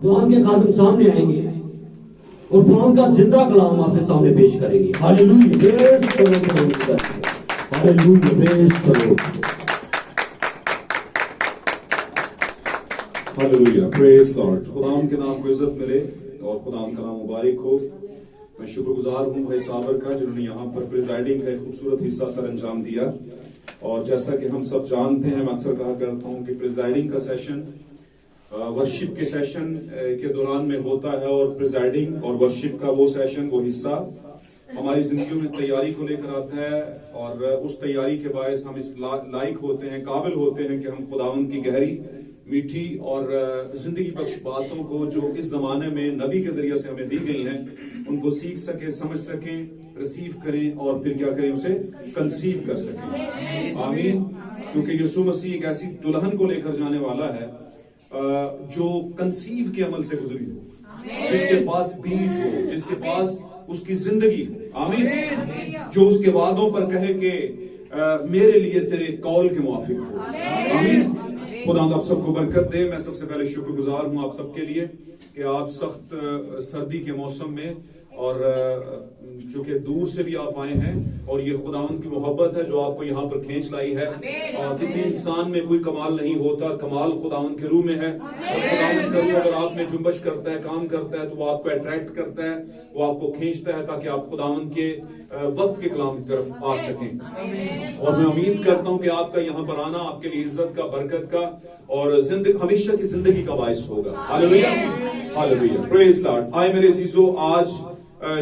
कुरान के खादिम सामने आएंगे और कुरान का जिंदा कलाम आपके सामने पेश करेंगे। हालेलुया, प्रेज़ करो, हालेलुया, प्रेज़ करो, हालेलुया, प्रेज़ लॉर्ड। खुदाम के नाम को इज्जत मिले और खुदाम का नाम मुबारक हो। मैं शुक्रगुजार हूं भाई साबर का, जिन्होंने यहाँ पर प्रिजाइडिंग का एक खूबसूरत हिस्सा सर अंजाम दिया। और जैसा कि हम सब जानते हैं, मैं अक्सर कहा करता हूं कि प्रिजाइडिंग का सेशन वर्शिप के सेशन के दौरान में होता है, और प्रिजाइडिंग और वर्शिप का वो सेशन, वो हिस्सा हमारी जिंदगी में तैयारी को लेकर आता है। और उस तैयारी के बायस हम इस लायक होते हैं, काबिल होते हैं कि हम खुदावंद की गहरी, मीठी और जिंदगी बख्श बातों को जो इस जमाने में नबी के जरिए से हमें दी गई हैं, उनको सीख सके, समझ सकें, रिसीव करें और फिर क्या करें, उसे कंसीव कर सकें। आमीन। क्योंकि यीशु मसीह एक ऐसी दुल्हन को लेकर जाने वाला है जो कंसीव के अमल से गुजरी हो, जिसके पास बीज हो, जिसके पास उसकी जिंदगी हो। आमीन। जो उसके वादों पर कहे कि मेरे लिए तेरे कौल के मुआफिक हो। आमीन। खुदा आप सबको बरकत दे। मैं सबसे पहले शुक्रगुजार हूं आप सबके लिए कि आप सख्त सर्दी के मौसम में और जो कि दूर से भी आप आए हैं, और ये खुदावंद की मोहब्बत है जो आपको यहाँ पर खींच लाई है। और किसी इंसान में कोई कमाल नहीं होता, कमाल खुदावंद के रूह में है। और खुदावंद का रूह अगर आप में जुम्बश करता है, काम करता है, तो वो आपको अट्रैक्ट करता है, वो आपको खींचता है ताकि आप खुदावंद के वक्त के कलाम की तरफ आ सकें। और मैं उम्मीद करता हूँ कि आपका यहाँ पर आना आपके लिए इज्जत का, बरकत का और हमेशा की जिंदगी का बायस होगा। Hallelujah, hallelujah, praise Lord. आए मेरे अजीजों, आज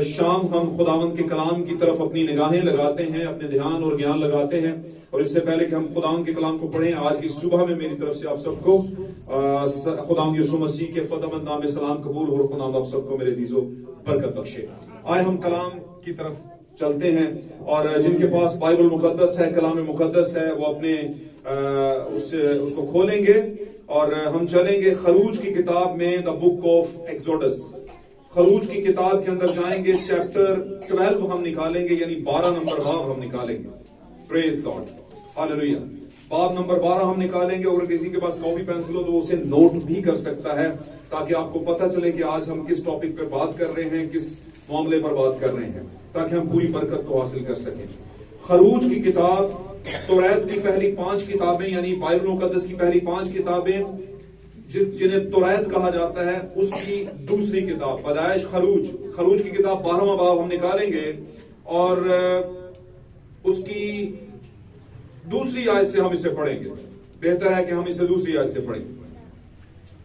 शाम हम खुदावंद के कलाम की तरफ अपनी निगाहें लगाते हैं, अपने ध्यान और ज्ञान लगाते हैं। और इससे पहले कि हम खुदावंद के कलाम को पढ़ें, आज की सुबह में मेरी तरफ से आप सबको खुदावंद यीशु मसीह के फतेहमंद नाम में सलाम कबूल हो। खुदावंद आप सबको मेरे अजीजों बरकत बख्शे। आए हम कलाम की तरफ चलते हैं, और जिनके पास बाइबल मुकद्दस है, कलाम मुकद्दस है, वो अपने उसको खोलेंगे और हम चलेंगे खरूज की किताब में, द बुक ऑफ एक्सोडस। खरूज की किताब के अंदर जाएंगे, चैप्टर 12 हम निकालेंगे, यानी 12 नंबर बाब हम निकालेंगे। Praise God, hallelujah. बाब नंबर 12 हम निकालेंगे। और किसी के पास कॉपी पेंसिल हो तो उसे नोट भी कर सकता है, ताकि आपको पता चले कि आज हम किस टॉपिक पे बात कर रहे हैं, किस मामले पर बात कर रहे हैं, ताकि हम पूरी बरकत को हासिल कर सकें। खरूज की किताब, तौरात की पहली 5 किताबें, यानी बाइबल मुकद्दस की पहली 5 किताबें, जिन्हें तौरात कहा जाता है, उसकी दूसरी किताब पैदाइश, खरूज की किताब 12वां बाब हम निकालेंगे, और उसकी दूसरी आयत से हम इसे पढ़ेंगे। बेहतर है कि हम इसे दूसरी आयत से पढ़ें।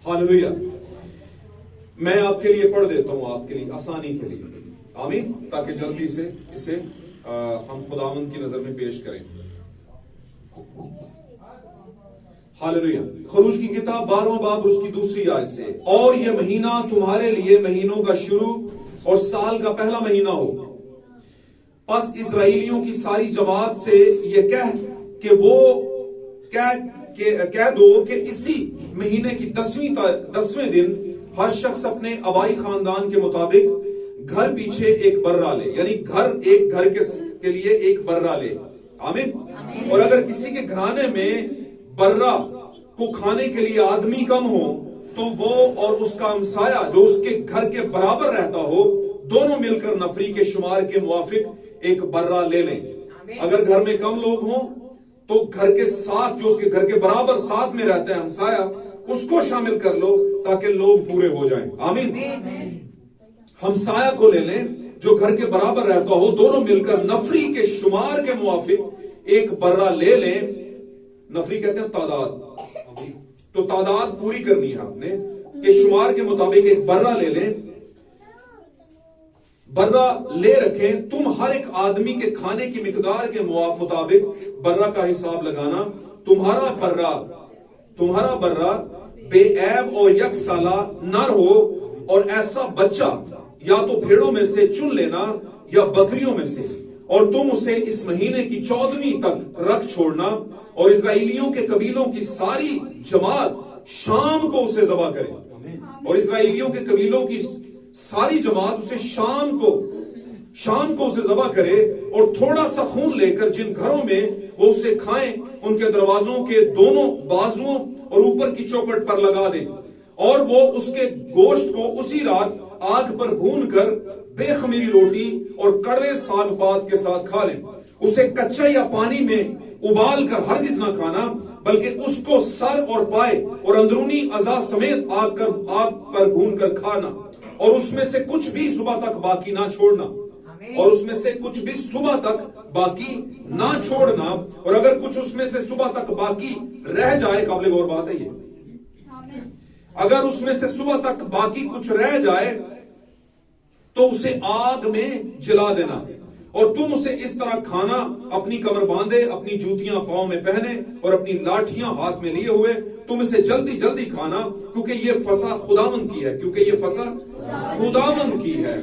हालेलुया। मैं आपके लिए पढ़ देता हूं, आपके लिए आसानी के लिए। आमीन। ताकि जल्दी से इसे हम खुदावंद की नजर में पेश करें। हालेलुया। खरूज की किताब 12वां बाब और उसकी दूसरी आयत से, और यह महीना तुम्हारे लिए महीनों का शुरू और साल का पहला महीना हो। बस इस्राएलियों की सारी जमात से यह कह दो कि इसी महीने की 10वें दिन हर शख्स अपने अबाई खानदान के मुताबिक घर पीछे एक बर्रा ले, यानी एक घर के लिए एक बर्रा ले। आमीन। और अगर किसी के घराने में बर्रा को खाने के लिए आदमी कम हो, तो वो और उसका हमसाया जो उसके घर के बराबर रहता हो, दोनों मिलकर नफरी के शुमार के मुआफिक एक बर्रा ले लें। अगर घर में कम लोग हों तो घर के साथ, जो उसके घर के बराबर साथ में रहता है हमसाया, उसको शामिल कर लो ताकि लोग पूरे हो जाएं। आमीन। हमसाया को ले लें जो घर के बराबर रहता हो, दोनों मिलकर नफरी के शुमार के मुआफिक एक बर्रा ले लें। नफरी कहते हैं तादाद, तो तादाद पूरी करनी है आपने कि शुमार के मुताबिक एक बर्रा ले लें, बर्रा ले रखें। तुम हर एक आदमी के खाने की मिकदार के मुताबिक बर्रा का हिसाब लगाना। तुम्हारा बर्रा बेऐब और यकसाला नर हो, और ऐसा बच्चा या तो भेड़ों में से चुन लेना या बकरियों में से, और तुम उसे इस महीने की 14वीं तक रख छोड़ना। और इस्राएलियों के कबीलों की सारी जमात शाम को उसे ज़बह करे, और इस्राएलियों के कबीलों की सारी जमात उसे शाम को उसे ज़बह करे, और थोड़ा सा खून लेकर जिन घरों में वो उसे खाएं, उनके दरवाजों के दोनों बाजुओं और ऊपर की चौखट पर लगा दें। और वो उसके गोश्त को उसी रात आग पर भूनकर बेखमीरी रोटी और कड़वे साग पात के साथ खा लें। उसे कच्चा या पानी में उबाल कर हरगिज ना खाना, बल्कि उसको सर और पाए और अंदरूनी अज़ा समेत आग पर भून कर खाना, और उसमें से कुछ भी सुबह तक बाकी ना छोड़ना, और उसमें से कुछ भी सुबह तक बाकी ना छोड़ना। और अगर कुछ उसमें से सुबह तक बाकी रह जाए, काबिल गौर बात है ये, अगर उसमें से सुबह तक बाकी कुछ रह जाए तो उसे आग में जला देना, और तुम उसे इस तरह खाना, अपनी कमर बांधे, अपनी जूतियां पांव में पहने और अपनी लाठियां हाथ में लिए हुए तुम इसे जल्दी जल्दी खाना, क्योंकि ये फसा खुदावंद की है, क्योंकि ये फसा खुदावंद की है।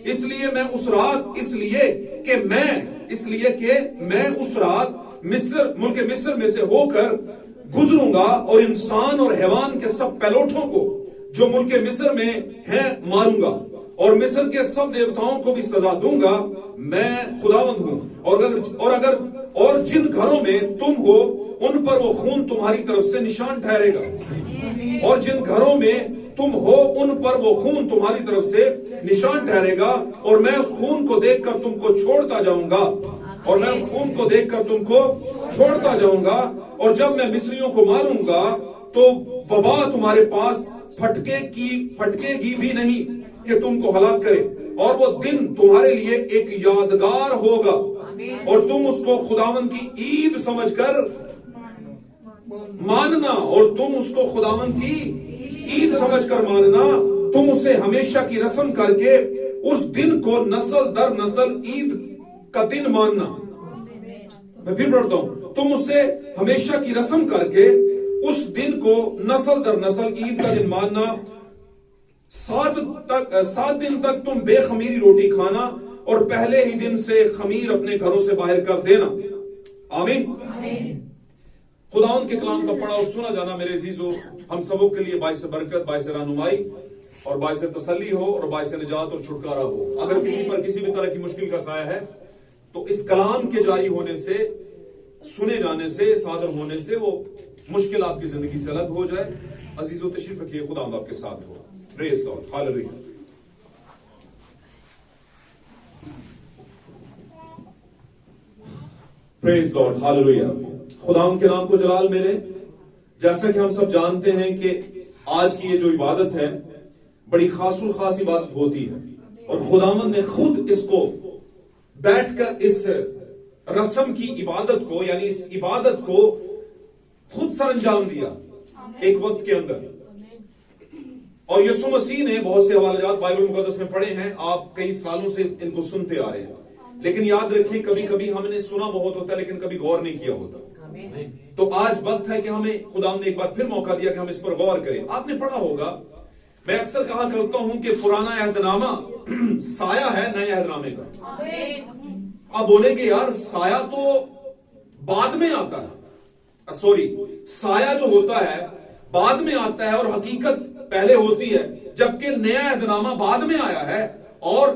इसलिए मैं उस रात मुल्क मिस्र में से होकर गुजरूंगा और इंसान और हैवान के सब पैलोठों को जो मुल्क मिस्र में हैं मारूंगा, और मिस्र के सब देवताओं को भी सजा दूंगा। मैं खुदावंद हूं। और जिन घरों में तुम हो उन पर वो खून तुम्हारी तरफ से निशान ठहरेगा, और जिन घरों में तुम हो उन पर वो खून तुम्हारी तरफ से निशान ठहरेगा, और मैं उस खून को देखकर तुमको छोड़ता जाऊंगा, और जब मैं मिस्रियों को मारूंगा तो वबा तुम्हारे पास फटकेगी भी नहीं कि तुमको हलाक करे, और वो दिन तुम्हारे लिए एक यादगार होगा, और तुम उसको खुदावंद की ईद समझकर मानना। तुम उसे हमेशा की रस्म करके उस दिन को नस्ल दर नस्ल ईद का दिन मानना। मैं फिर पढ़ता हूं, तुम उसे हमेशा की रस्म करके उस दिन को नस्ल दर नस्ल ईद का दिन मानना। 7 दिन तक तुम बेखमीरी रोटी खाना, और पहले ही दिन से खमीर अपने घरों से बाहर कर देना। आमीन। खुदावंद के कलाम का पढ़ा और सुना जाना मेरे अजीजों हम सबों के लिए बाइस बरकत, बाइस रहनुमाई और बाइस तसल्ली हो, और बाइस निजात और छुटकारा हो। अगर किसी पर किसी भी तरह की मुश्किल का साया है तो इस कलाम के जारी होने से, सुने जाने से, सादर होने से वो मुश्किल आपकी जिंदगी से अलग हो जाए। अजीजों तशरीफ रखिए, खुदावंद आपके साथ हो। Praise God, hallelujah. Praise God, hallelujah. खुदावंद के नाम को जलाल मेरे। जैसा कि हम सब जानते हैं कि आज की ये जो इबादत है बड़ी खासुल खास इबादत होती है, और खुदावंद ने खुद इसको बैठकर इस रस्म की इबादत को, यानी इस इबादत को खुद सरंजाम दिया एक वक्त के अंदर। और यीशु मसीह ने बहुत से हवालाजात बाइबल मुकद्दस में पढ़े हैं, आप कई सालों से इनको सुनते आ रहे हैं, लेकिन याद रखिए कभी कभी हमने सुना बहुत होता है लेकिन कभी गौर नहीं किया होता। तो आज वक्त है कि हमें खुदा ने एक बार फिर मौका दिया कि हम इस पर गौर करें। आपने पढ़ा होगा, मैं अक्सर कहा करता हूं कि पुराना अहदनामा साया है नए अहदनामे का। आप बोलेंगे यार साया तो बाद में आता है, सॉरी, साया जो होता है बाद में आता है और हकीकत पहले होती है, जबकि नया अहदनामा बाद में आया है और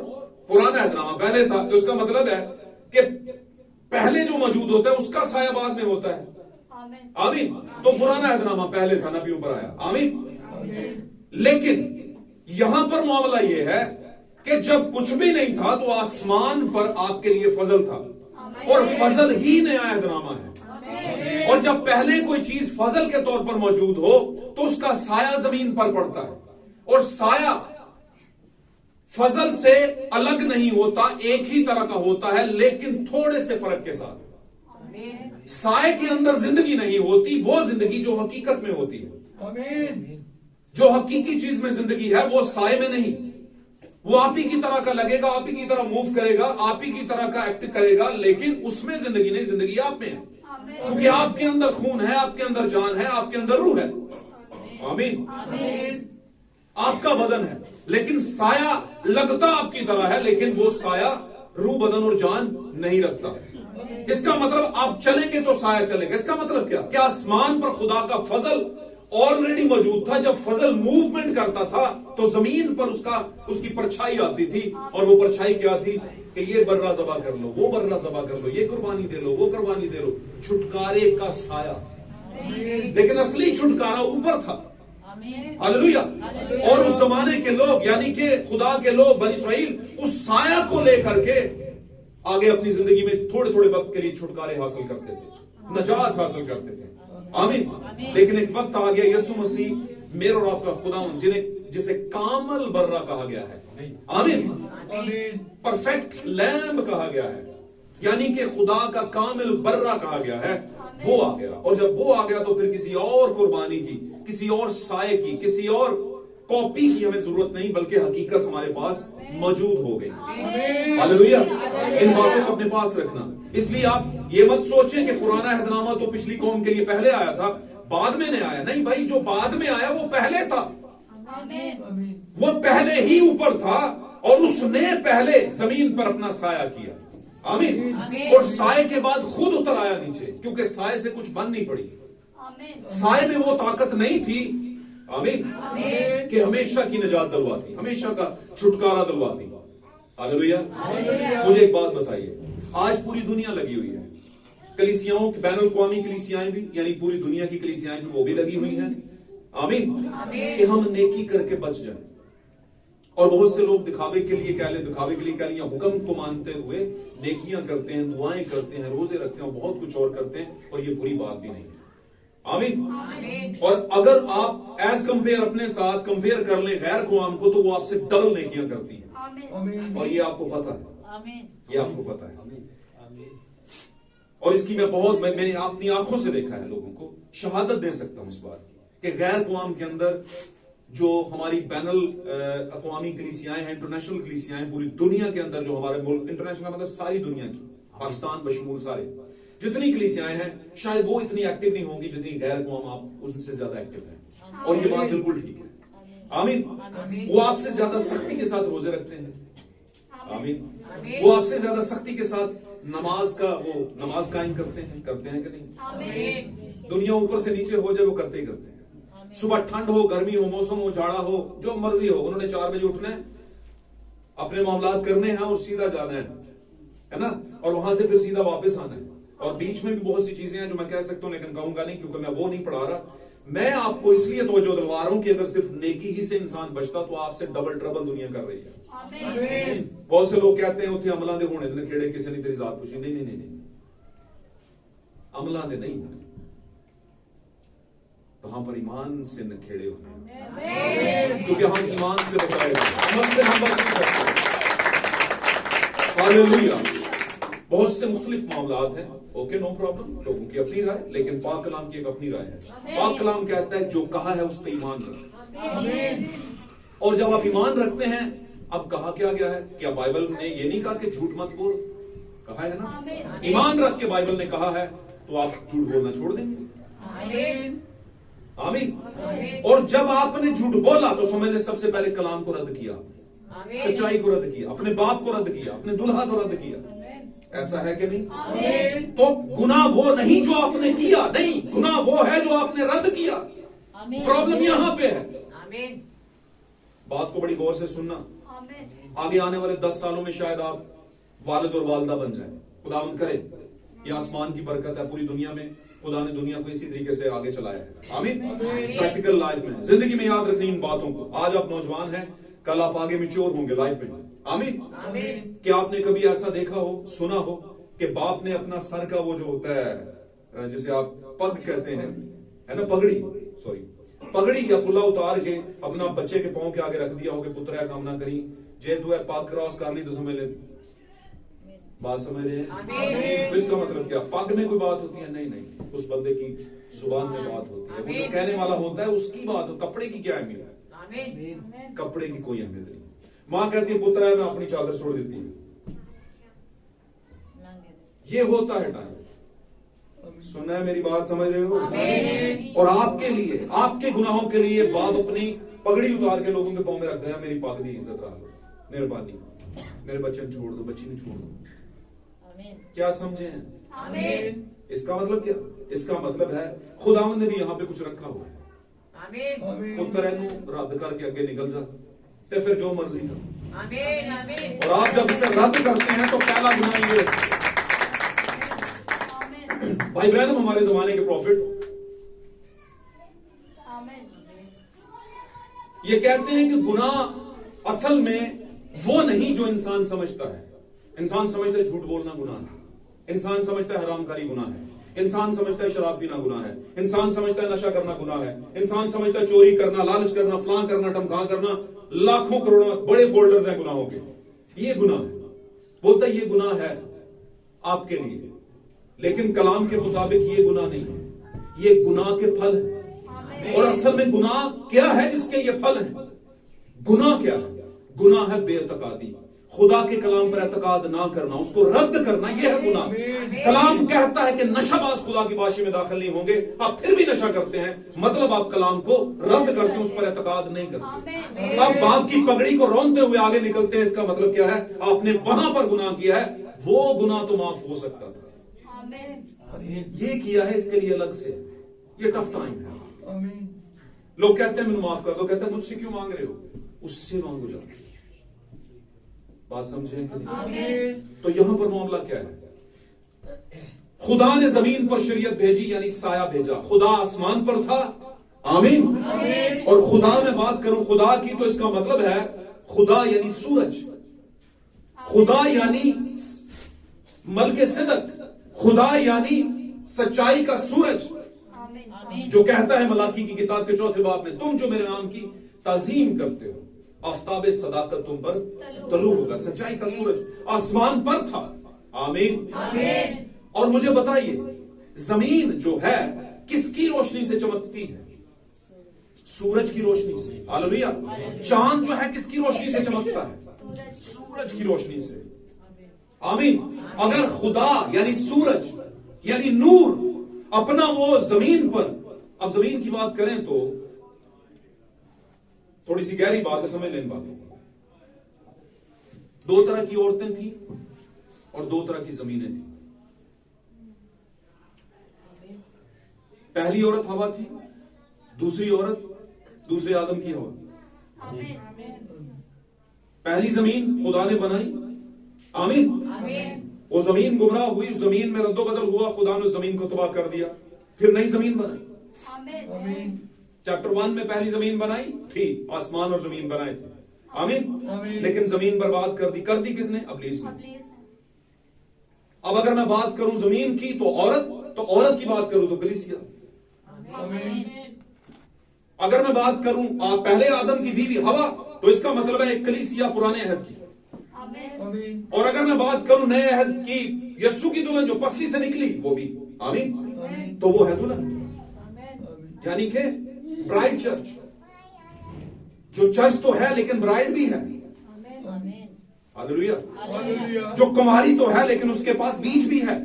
पुराना अहदनामा पहले था। तो उसका मतलब है कि पहले जो मौजूद होता है उसका साया बाद में होता है। आमीन। तो पुराना अहदनामा पहले था, नबियों पर आया। आमीन। लेकिन यहां पर मामला यह है कि जब कुछ भी नहीं था तो आसमान पर आपके लिए फजल था, और फजल ही नया अहदनामा है। और जब पहले कोई चीज फजल के तौर पर मौजूद हो तो उसका साया जमीन पर पड़ता है, और साया फजल से अलग नहीं होता, एक ही तरह का होता है, लेकिन थोड़े से फर्क के साथ। साए के अंदर जिंदगी नहीं होती, वो जिंदगी जो हकीकत में होती है। जो हकीकी चीज में जिंदगी है वो साए में नहीं। वो आप ही की तरह का लगेगा, आप ही की तरह मूव करेगा, आप ही की तरह का एक्ट करेगा, लेकिन उसमें जिंदगी नहीं, जिंदगी आप में है। क्योंकि आपके अंदर खून है, आपके अंदर जान है, आपके अंदर रूह है। आमीन। आपका बदन है, लेकिन साया लगता आपकी तरह है, लेकिन वो साया रूह, बदन और जान नहीं रखता। इसका मतलब आप चलेंगे तो साया चलेगा। इसका मतलब क्या आसमान पर खुदा का फजल ऑलरेडी मौजूद था। जब फजल मूवमेंट करता था तो जमीन पर उसकी परछाई आती थी, और वो परछाई क्या थी कि ये बर्रा ज़बा कर लो, वो बर्रा ज़बा कर लो, ये कुर्बानी दे लो, वो कुर्बानी दे लो। छुटकारे का साया, लेकिन असली छुटकारा ऊपर था। हालेलुया। और उस जमाने के लोग यानी कि खुदा के लोग बनी इस्राएल उस साया को लेकर के आगे अपनी जिंदगी में थोड़े थोड़े वक्त के लिए छुटकारे हासिल करते थे, नजात हासिल करते थे। आमीन। लेकिन एक वक्त आ गया यीशु मसीह मेरे और आपका खुदा जिसे कामल बर्रा कहा गया है, आमीन, परफेक्ट लैम्ब कहा गया है, यानी कि खुदा का कामिल बर्रा कहा गया है, वो आ गया। और जब वो आ गया तो फिर किसी और कुर्बानी की, किसी और साए की, किसी और कॉपी की हमें जरूरत नहीं, बल्कि हकीकत हमारे पास मौजूद हो गई। हालेलुया। इन बातों को अपने पास रखना। इसलिए आप ये मत सोचें कि पुराना अहदनामा तो पिछली कौम के लिए पहले आया था, बाद में नहीं आया। नहीं भाई, जो बाद में आया वो पहले था, वो पहले ही ऊपर था और उसने पहले जमीन पर अपना साया किया। आमीन। और साए के बाद खुद उतर आया नीचे, क्योंकि साए से कुछ बन नहीं पड़ी। साए में वो ताकत नहीं थी, आमीन, कि हमेशा की निजात दिलवाती, हमेशा का छुटकारा दिलवाती। हालेलुया। मुझे एक बात बताइए, आज पूरी दुनिया लगी हुई है, कलीसियाओं की, बैनुल अक़वामी कलीसियाएं भी, यानी पूरी दुनिया की कलीसियाएं भी, वो भी लगी हुई हैं, आमीन, कि हम नेकी करके बच जाएं। और बहुत से लोग दिखावे के लिए कह लें या हुक्म को मानते हुए नेकियां करते हैं, दुआएं करते हैं, रोजे रखते हैं और बहुत कुछ और करते हैं, और ये बुरी बात भी नहीं है। आमीन। और अगर आप एज कंपेयर अपने साथ कंपेयर कर लें गैर कौम को, तो वो आपसे डबल नेकियां करती हैं, और ये आपको पता है, ये आपको पता है। और इसकी मैंने अपनी आंखों से देखा है, लोगों को शहादत दे सकता हूं इस बात की कि गैर कौम के अंदर जो हमारी बैनुल अक़वामी कलीसियाएं हैं, इंटरनेशनल कलीसियाएं, पूरी दुनिया के अंदर जो हमारे मुल्क, इंटरनेशनल मतलब सारी दुनिया की, पाकिस्तान बशमूल सारे जितनी कलीसियाएं हैं, शायद वो इतनी एक्टिव नहीं होंगी जितनी गैर कौम आप उससे ज्यादा एक्टिव हैं। और ये बात बिल्कुल ठीक है। आमीन। वो आपसे ज्यादा सख्ती के साथ रोजे रखते हैं, आमीन, वो आपसे ज्यादा सख्ती के साथ नमाज कायम करते हैं कि नहीं? दुनिया ऊपर से नीचे हो जाए, वो करते ही करते हैं। सुबह ठंड हो, गर्मी हो, मौसम हो, जाड़ा हो, जो मर्जी हो, उन्होंने 4 बजे उठना है, अपने मामलात करने हैं और सीधा जाना है ना, और वहां से फिर सीधा वापस आना है। और बीच में भी बहुत सी चीजें हैं जो मैं कह सकता हूं, लेकिन कहूंगा नहीं क्योंकि मैं वो नहीं पढ़ा रहा। मैं आपको इसलिए तवज्जो दिलवा रहा हूं कि अगर सिर्फ नेकी ही से इंसान बचता तो आपसे डबल ट्रबल दुनिया कर रही है। बहुत से लोग कहते हैं उठे अमला दे होने ने खेड़े किसी ने तेरी जात पूछी, नहीं, अमला दे नहीं होने, वहां पर ईमान से नखेड़े होने, क्योंकि हम ईमान से बचाए गए, अमल से हम बच नहीं सकते। हालेलुया। बहुत से मुख्तलिफ मामलात हैं, ओके, नो प्रॉब्लम, लोगों की अपनी राय, लेकिन पाक कलाम की एक अपनी राय है। पाक कलाम कहता है जो कहा है उस पर ईमान रख। और जब आप ईमान रखते हैं, अब कहा क्या गया है? क्या बाइबल ने ये नहीं कहा कि झूठ मत बोल? कहा है ना, ईमान रख के बाइबल ने कहा है, तो आप झूठ बोलना छोड़ देंगे। आमीन। और जब आपने झूठ बोला तो समझ ले सबसे पहले कलाम को रद्द किया, सच्चाई को रद्द किया, अपने बाप को रद्द किया, अपने दुल्हा को रद्द किया। ऐसा है कि नहीं? तो गुनाह वो नहीं जो आपने किया, नहीं, गुनाह वो है जो आपने रद्द किया। प्रॉब्लम यहां पे है। बात को बड़ी गौर से सुनना। आगे आने वाले 10 सालों में शायद आप वालिद और वालदा बन जाए, खुदावंद करे। ये आसमान की बरकत है, पूरी दुनिया में खुदा ने दुनिया को इसी तरीके से आगे चलाया है। आमीन। प्रैक्टिकल लाइफ में, जिंदगी में याद रखनी इन बातों को। आज आप नौजवान हैं, कल आप आगे मैच्योर होंगे लाइफ में। आमीन। क्या आपने कभी ऐसा देखा हो, सुना हो कि बाप ने अपना सर का वो जो होता है जिसे आप पग कहते हैं, है ना, पगड़ी या कुल्ला उतार के अपना बच्चे के पांव के आगे रख दिया हो कि पुत्र है कामना करी, जे तू है पग क्रॉस कर ली तो समझ ले, बात समझ रहे हैं? तो इसका मतलब क्या? पग में कोई बात होती है? नहीं, उस बंदे की जुबान में बात होती है, वो जो कहने वाला होता है उसकी बात हो। कपड़े की क्या अहमियत है? कपड़े की कोई अहमियत नहीं। मां कहती है पुत्र है, मैं अपनी चादर छोड़ देती हूँ। ये होता है टाइम। सुना है मेरी बात, समझ रहे हो? और आपके लिए, आपके गुनाहों के लिए बाप अपनी पगड़ी उतार के लोगों के पांव में रख दिया, मेरी पाक दी इज्जत रहा लो, मेहरबानी, मेरे बच्चे ने छोड़ दो, बच्ची ने छोड़ दो। क्या समझे हैं? इसका मतलब क्या? इसका मतलब है खुदावंद ने भी यहां पे कुछ रखा हुआ है। पुत्र रद्द करके आगे निकल जा, तो फिर जो मर्जी कर। और आप जब इसे रद्द करते हैं तो पहला गुनाह ये, भाई ब्रैनम हमारे जमाने के प्रॉफिट, ये कहते हैं कि गुनाह असल में वो नहीं जो इंसान समझता है। इंसान समझता है झूठ बोलना गुनाह है, इंसान समझता है हरामकारी गुनाह है, इंसान समझता है शराब पीना गुनाह है, इंसान समझता है नशा करना गुनाह है, इंसान समझता है चोरी करना, लालच करना, फलां करना, टमका करना, लाखों करोड़ों बड़े फोल्डर्स हैं गुनाहों के, ये गुनाह है। बोलता है ये गुनाह है आपके लिए, लेकिन कलाम के मुताबिक ये गुनाह नहीं है, ये गुनाह के फल है। और असल में गुनाह क्या है जिसके ये फल है? गुनाह क्या है? गुनाह है बेअतकादी, खुदा के कलाम पर एतकाद ना करना, उसको रद्द करना, यह है गुनाह। कलाम कहता है कि नशाबाज खुदा की बाशी में दाखिल नहीं होंगे, आप फिर भी नशा करते हैं, मतलब आप कलाम को रद्द करते हैं, उस पर एतकाद नहीं करते। आप बाप की पगड़ी को रौंदते हुए आगे निकलते हैं, इसका मतलब क्या है? आपने वहां पर गुनाह किया है, वो गुनाह तो माफ हो सकता था, ये किया है इसके लिए अलग से, ये टफ टाइम है। लोग कहते हैं मैंने माफ कर दो, कहते हैं मुझसे क्यों मांग रहे हो? उससे मांगो जाके। बात समझे? तो यहां पर मामला क्या है? खुदा ने जमीन पर शरीयत भेजी, यानी साया भेजा। खुदा आसमान पर था, आमीन। और खुदा में बात करूं खुदा की, तो इसका मतलब है खुदा यानी सूरज, खुदा यानी मलके सिदक, खुदा यानी सच्चाई का सूरज, जो कहता है मलाकी की किताब के 4 बाब में, तुम जो मेरे नाम की ताजीम करते हो, आफ्ताबे सदाकत तुम पर तलू होगा। सच्चाई का सूरज आसमान पर था, आमीन। और मुझे बताइए, जमीन जो है किसकी रोशनी से चमकती है? सूरज की रोशनी से। हालेलुया। चांद जो है किसकी रोशनी से चमकता है? सूरज की रोशनी से, आमीन। अगर खुदा यानी सूरज यानी नूर अपना वो जमीन पर, अब जमीन की बात करें तो थोड़ी सी गहरी बात है, समझ लें बातों को। 2 तरह की औरतें थी और 2 तरह की जमीनें थी। पहली औरत हवा थी, दूसरी औरत दूसरे आदम की हवा। पहली जमीन खुदा ने बनाई, आमीन। वो जमीन गुमराह हुई, जमीन में रद्दोबदल हुआ, खुदा ने जमीन को तबाह कर दिया, फिर नई जमीन बनाई। चैप्टर 1 में पहली जमीन बनाई थी, आसमान और जमीन बनाए थे, आमीन। लेकिन जमीन बर्बाद कर दी किसने? इब्लीस ने। अब अगर मैं बात करूं जमीन की तो औरत की बात करूं तो कलीसिया। अगर मैं बात करूं पहले आदम की बीवी हवा, तो इसका मतलब है एक कलीसिया पुराने अहद की। और अगर मैं बात करूं नए अहद की, यस्सु की दुल्हन जो पसली से निकली, वो भी, आमीन। तो वो है दुल्हन, यानी कि ब्राइड चर्च। जो चर्च तो है लेकिन ब्राइड भी है, हालेलुया। जो कुमारी तो है लेकिन उसके पास बीज भी है,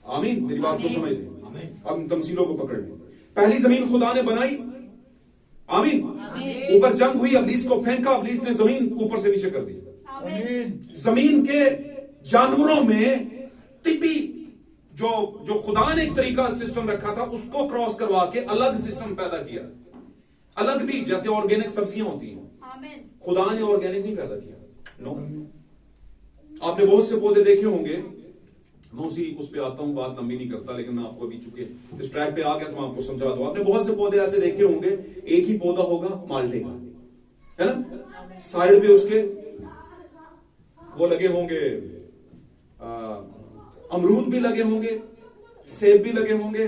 आमीन। मेरी बात को समझ लें। अब इन तमसीलों को पकड़ लें। पहली जमीन खुदा ने बनाई, आमीन। ऊपर जंग हुई, इब्लीस को फेंका, इब्लीस ने जमीन ऊपर से नीचे कर दी। जमीन के जानवरों में तिब्बी जो खुदा ने एक तरीका सिस्टम रखा था, उसको क्रॉस करवा के अलग सिस्टम पैदा किया, अलग भी। जैसे ऑर्गेनिक सब्जियां होती हैं, खुदा ने ऑर्गेनिक नहीं पैदा किया, नो। आपने बहुत से पौधे देखे होंगे, मैं उस पे आता हूं, बात लंबी नहीं करता, लेकिन मैं आपको अभी चुके इस ट्रैक पे आ गया तो मैं आपको समझा दूं। आपने बहुत से पौधे ऐसे देखे होंगे, एक ही पौधा होगा माल्टे का, है ना, साइड पे उसके वो लगे होंगे, अमरूद भी लगे होंगे, सेब भी लगे होंगे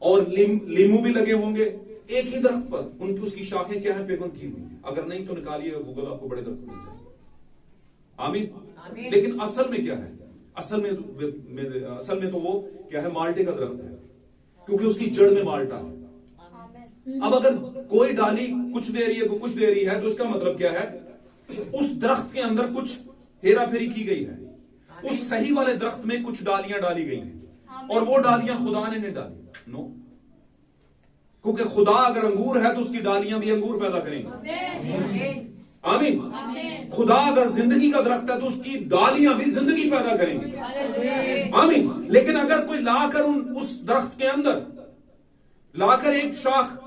और लीमू भी लगे होंगे, एक ही दरख्त पर। उनकी उसकी शाखें क्या है? पेबंद की हुई। अगर नहीं तो निकालिए गूगल, आपको बड़े दरख्त मिल जाएंगे, आमीन। लेकिन असल में क्या है? असल में तो वो क्या है? माल्टे का दरख्त है, क्योंकि उसकी जड़ में माल्टा है। अब अगर कोई डाली कुछ दे रही है, तो इसका मतलब क्या है? उस दरख्त के अंदर कुछ हेरा फेरी की गई है, उस सही वाले दरख्त में कुछ डालियां डाली गई हैं, और वो डालियां खुदा ने नहीं डाली, नो। क्योंकि खुदा अगर अंगूर है तो उसकी डालियां भी अंगूर पैदा करेंगी, आमीन। खुदा अगर जिंदगी का दरख्त है तो उसकी डालियां भी जिंदगी पैदा करेंगी, आमीन। लेकिन अगर कोई लाकर उस दरख्त के अंदर लाकर एक शाख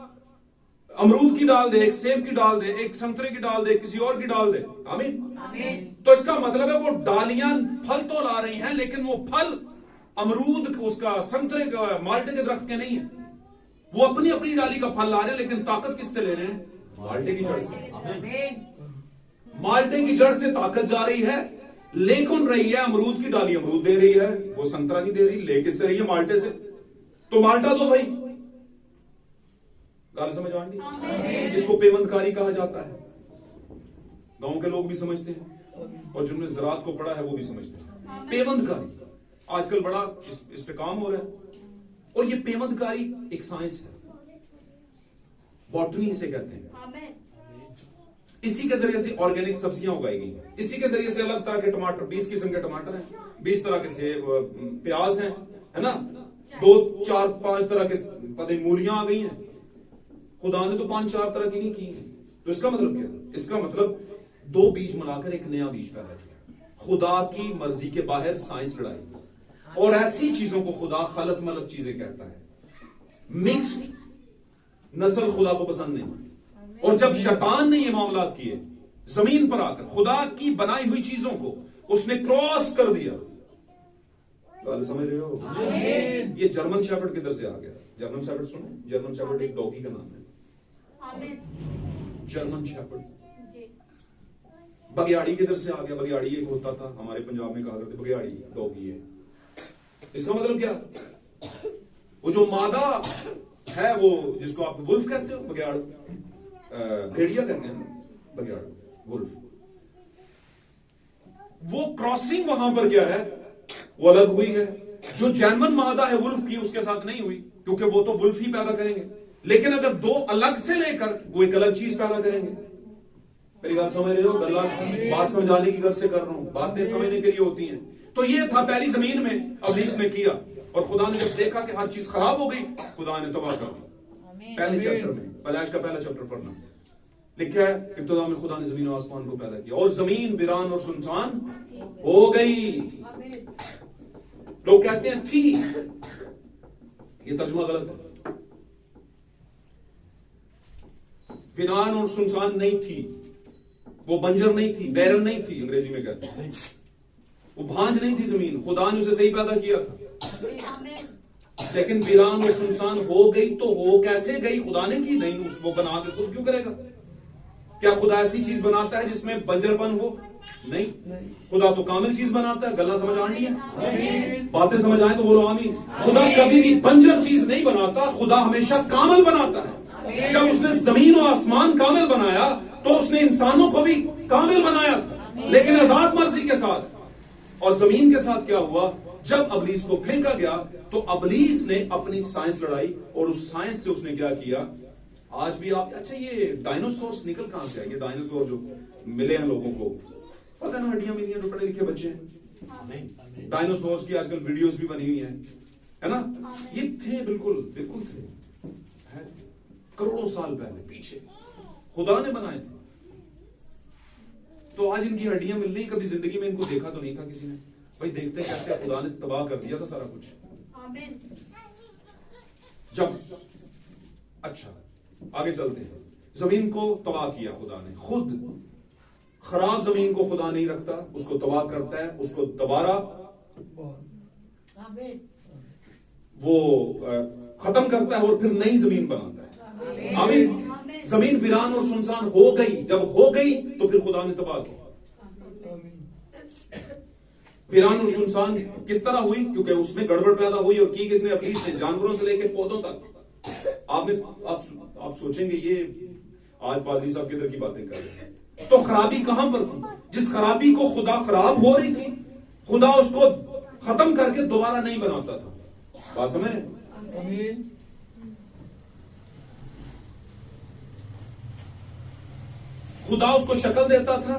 अमरूद की डाल दे, एक सेब की डाल दे, एक संतरे की डाल दे, किसी और की डाल दे, आमीन, तो इसका मतलब है वो डालियां फल तो ला रही हैं, लेकिन वो फल अमरूद उसका, संतरे का, माल्टे के दरख्त के नहीं है। वो अपनी अपनी डाली का फल ला रहे हैं, लेकिन ताकत किससे ले रहे हैं? माल्टे की जड़ से। माल्टे की जड़ से ताकत जा रही है, ले कौन रही है? अमरूद की डाली अमरूद दे रही है, वो संतरा नहीं दे रही। ले किससे रही है? माल्टे से। तो माल्टा दो भाई। गाल समझ आ रही? इसको पेवंदकारी कहा जाता है। गांव के लोग भी समझते हैं और जिन्होंने ज़राअत को पढ़ा है वो भी समझते हैं। पेवंदकारी आजकल बड़ा इस पे काम हो रहा है, और ये पेवंदकारी एक साइंस है, बॉटनी इसे कहते हैं। इसी के जरिए से ऑर्गेनिक सब्जियां उगाई गई, इसी के जरिए से अलग तरह के टमाटर, 20 किस्म के टमाटर हैं, 20 तरह के सेब, प्याज हैं, है ना, 2 4 5 तरह के पता नहीं मूलियां आ गई हैं। खुदा ने तो 5 4 तरह की नहीं की। तो इसका मतलब क्या? इसका मतलब 2 बीज मिलाकर एक नया बीज पैदा किया। खुदा की मर्जी के बाहर साइंस लड़ाई, और ऐसी चीजों को खुदा खलत मलत चीजें कहता है। मिक्स्ड नस्ल खुदा को पसंद नहीं। और जब शैतान ने ये मामला किए जमीन पर आकर, खुदा की बनाई हुई चीजों को उसने क्रॉस कर दिया। तो समझ रहे हो? ये जर्मन शेफर्ड किधर से आ गया? जर्मन शेफर्ड सुनो, जर्मन शेफर्ड एक डॉगी का नाम है। German shepherd. बगियाड़ी किधर से आ गया? बगियाड़ी एक होता था, हमारे पंजाब में कहा करते बगियाड़ी डॉगी है। इसका मतलब क्या? वो जो मादा है, वो जिसको आप वुल्फ कहते हो, बगियाड़, भेड़िया कहते हैं, बगियाड़, वुल्फ, वो क्रॉसिंग वहां पर क्या है? वो अलग हुई है। जो जर्मन मादा है वुल्फ की, उसके साथ नहीं हुई, क्योंकि वो तो वुल्फ ही पैदा करेंगे। लेकिन अगर 2 अलग से लेकर वो एक अलग चीज पैदा करेंगे। मेरी बात समझ रहे हो? बात समझाने की गर्ज से कर रहा हूं, बातें समझने के लिए होती हैं। तो ये था पहली जमीन में इब्लीस ने किया, और खुदा ने जब देखा कि हर चीज खराब हो गई, खुदा ने तबाह कर दी। पहले चैप्टर में, पैदाइश का पहला चैप्टर पढ़ना, लिखा है इब्तिदा में खुदा ने जमीन और आसमान को पैदा किया, और जमीन वीरान और सुनसान हो गई। लोग कहते हैं थी, ये तर्जुमा गलत है। वीरान और सुनसान नहीं थी, वो बंजर नहीं थी, बैरन नहीं थी, अंग्रेजी में कहते हैं। वो भांज नहीं थी जमीन, खुदा ने उसे सही पैदा किया था। लेकिन वीरान और सुनसान हो गई, तो हो कैसे गई? खुदा ने की नहीं, उसको बना के खुद क्यों करेगा? क्या खुदा ऐसी चीज बनाता है जिसमें बंजरपन हो? नहीं, खुदा तो कामिल चीज बनाता है। गल्ला समझ आनी है? बातें समझ आए तो बोलो आमीन। खुदा कभी भी बंजर चीज नहीं बनाता, खुदा हमेशा कामिल बनाता है। जब उसने जमीन और आसमान कामिल बनाया, तो उसने इंसानों को भी कामिल बनाया था, लेकिन आजाद मर्जी के साथ। और जमीन के साथ क्या हुआ? जब अबलीस को फेंका गया, तो अबलीस ने अपनी साइंस लड़ाई, और उस साइंस से उसने क्या किया? आज भी आप, अच्छा ये डायनासोर्स निकल कहां से आए? ये डायनासोर जो मिले हैं लोगों को, पता ना, हड्डियां मिली हैं, जो पढ़े लिखे बच्चे हैं। डायनासोर्स की आजकल वीडियोस भी बनी हुई है ना? ये थे, बिल्कुल बिल्कुल थे, करोड़ों साल पहले पीछे खुदा ने बनाए थे। तो आज इनकी हड्डियां मिल रही, कभी जिंदगी में इनको देखा तो नहीं था किसी ने। भाई देखते कैसे खुदा ने तबाह कर दिया था सारा कुछ। जब, अच्छा आगे चलते हैं। जमीन को तबाह किया खुदा ने खुद। खराब जमीन को खुदा नहीं रखता, उसको तबाह करता है, उसको दोबारा वो खत्म करता है, और फिर नई जमीन बनाता है। आमीन। जमीन वीरान और सुनसान हो गई, जब हो गई तो फिर खुदा ने तबाह किया। वीरान और सुनसान किस तरह हुई? क्योंकि उसमें गड़बड़ पैदा हुई, और की किसने? इब्लीस ने, जानवरों से लेकर पौधों तक। आप सोचेंगे ये आज पादरी साहब किधर की बातें कर रहे हैं। तो खराबी कहां पर थी? जिस खराबी को खुदा खराब हो रही थी, खुदा उसको खत्म करके दोबारा नहीं बनाता था। बात समझ रहे? खुदा उसको शक्ल देता था,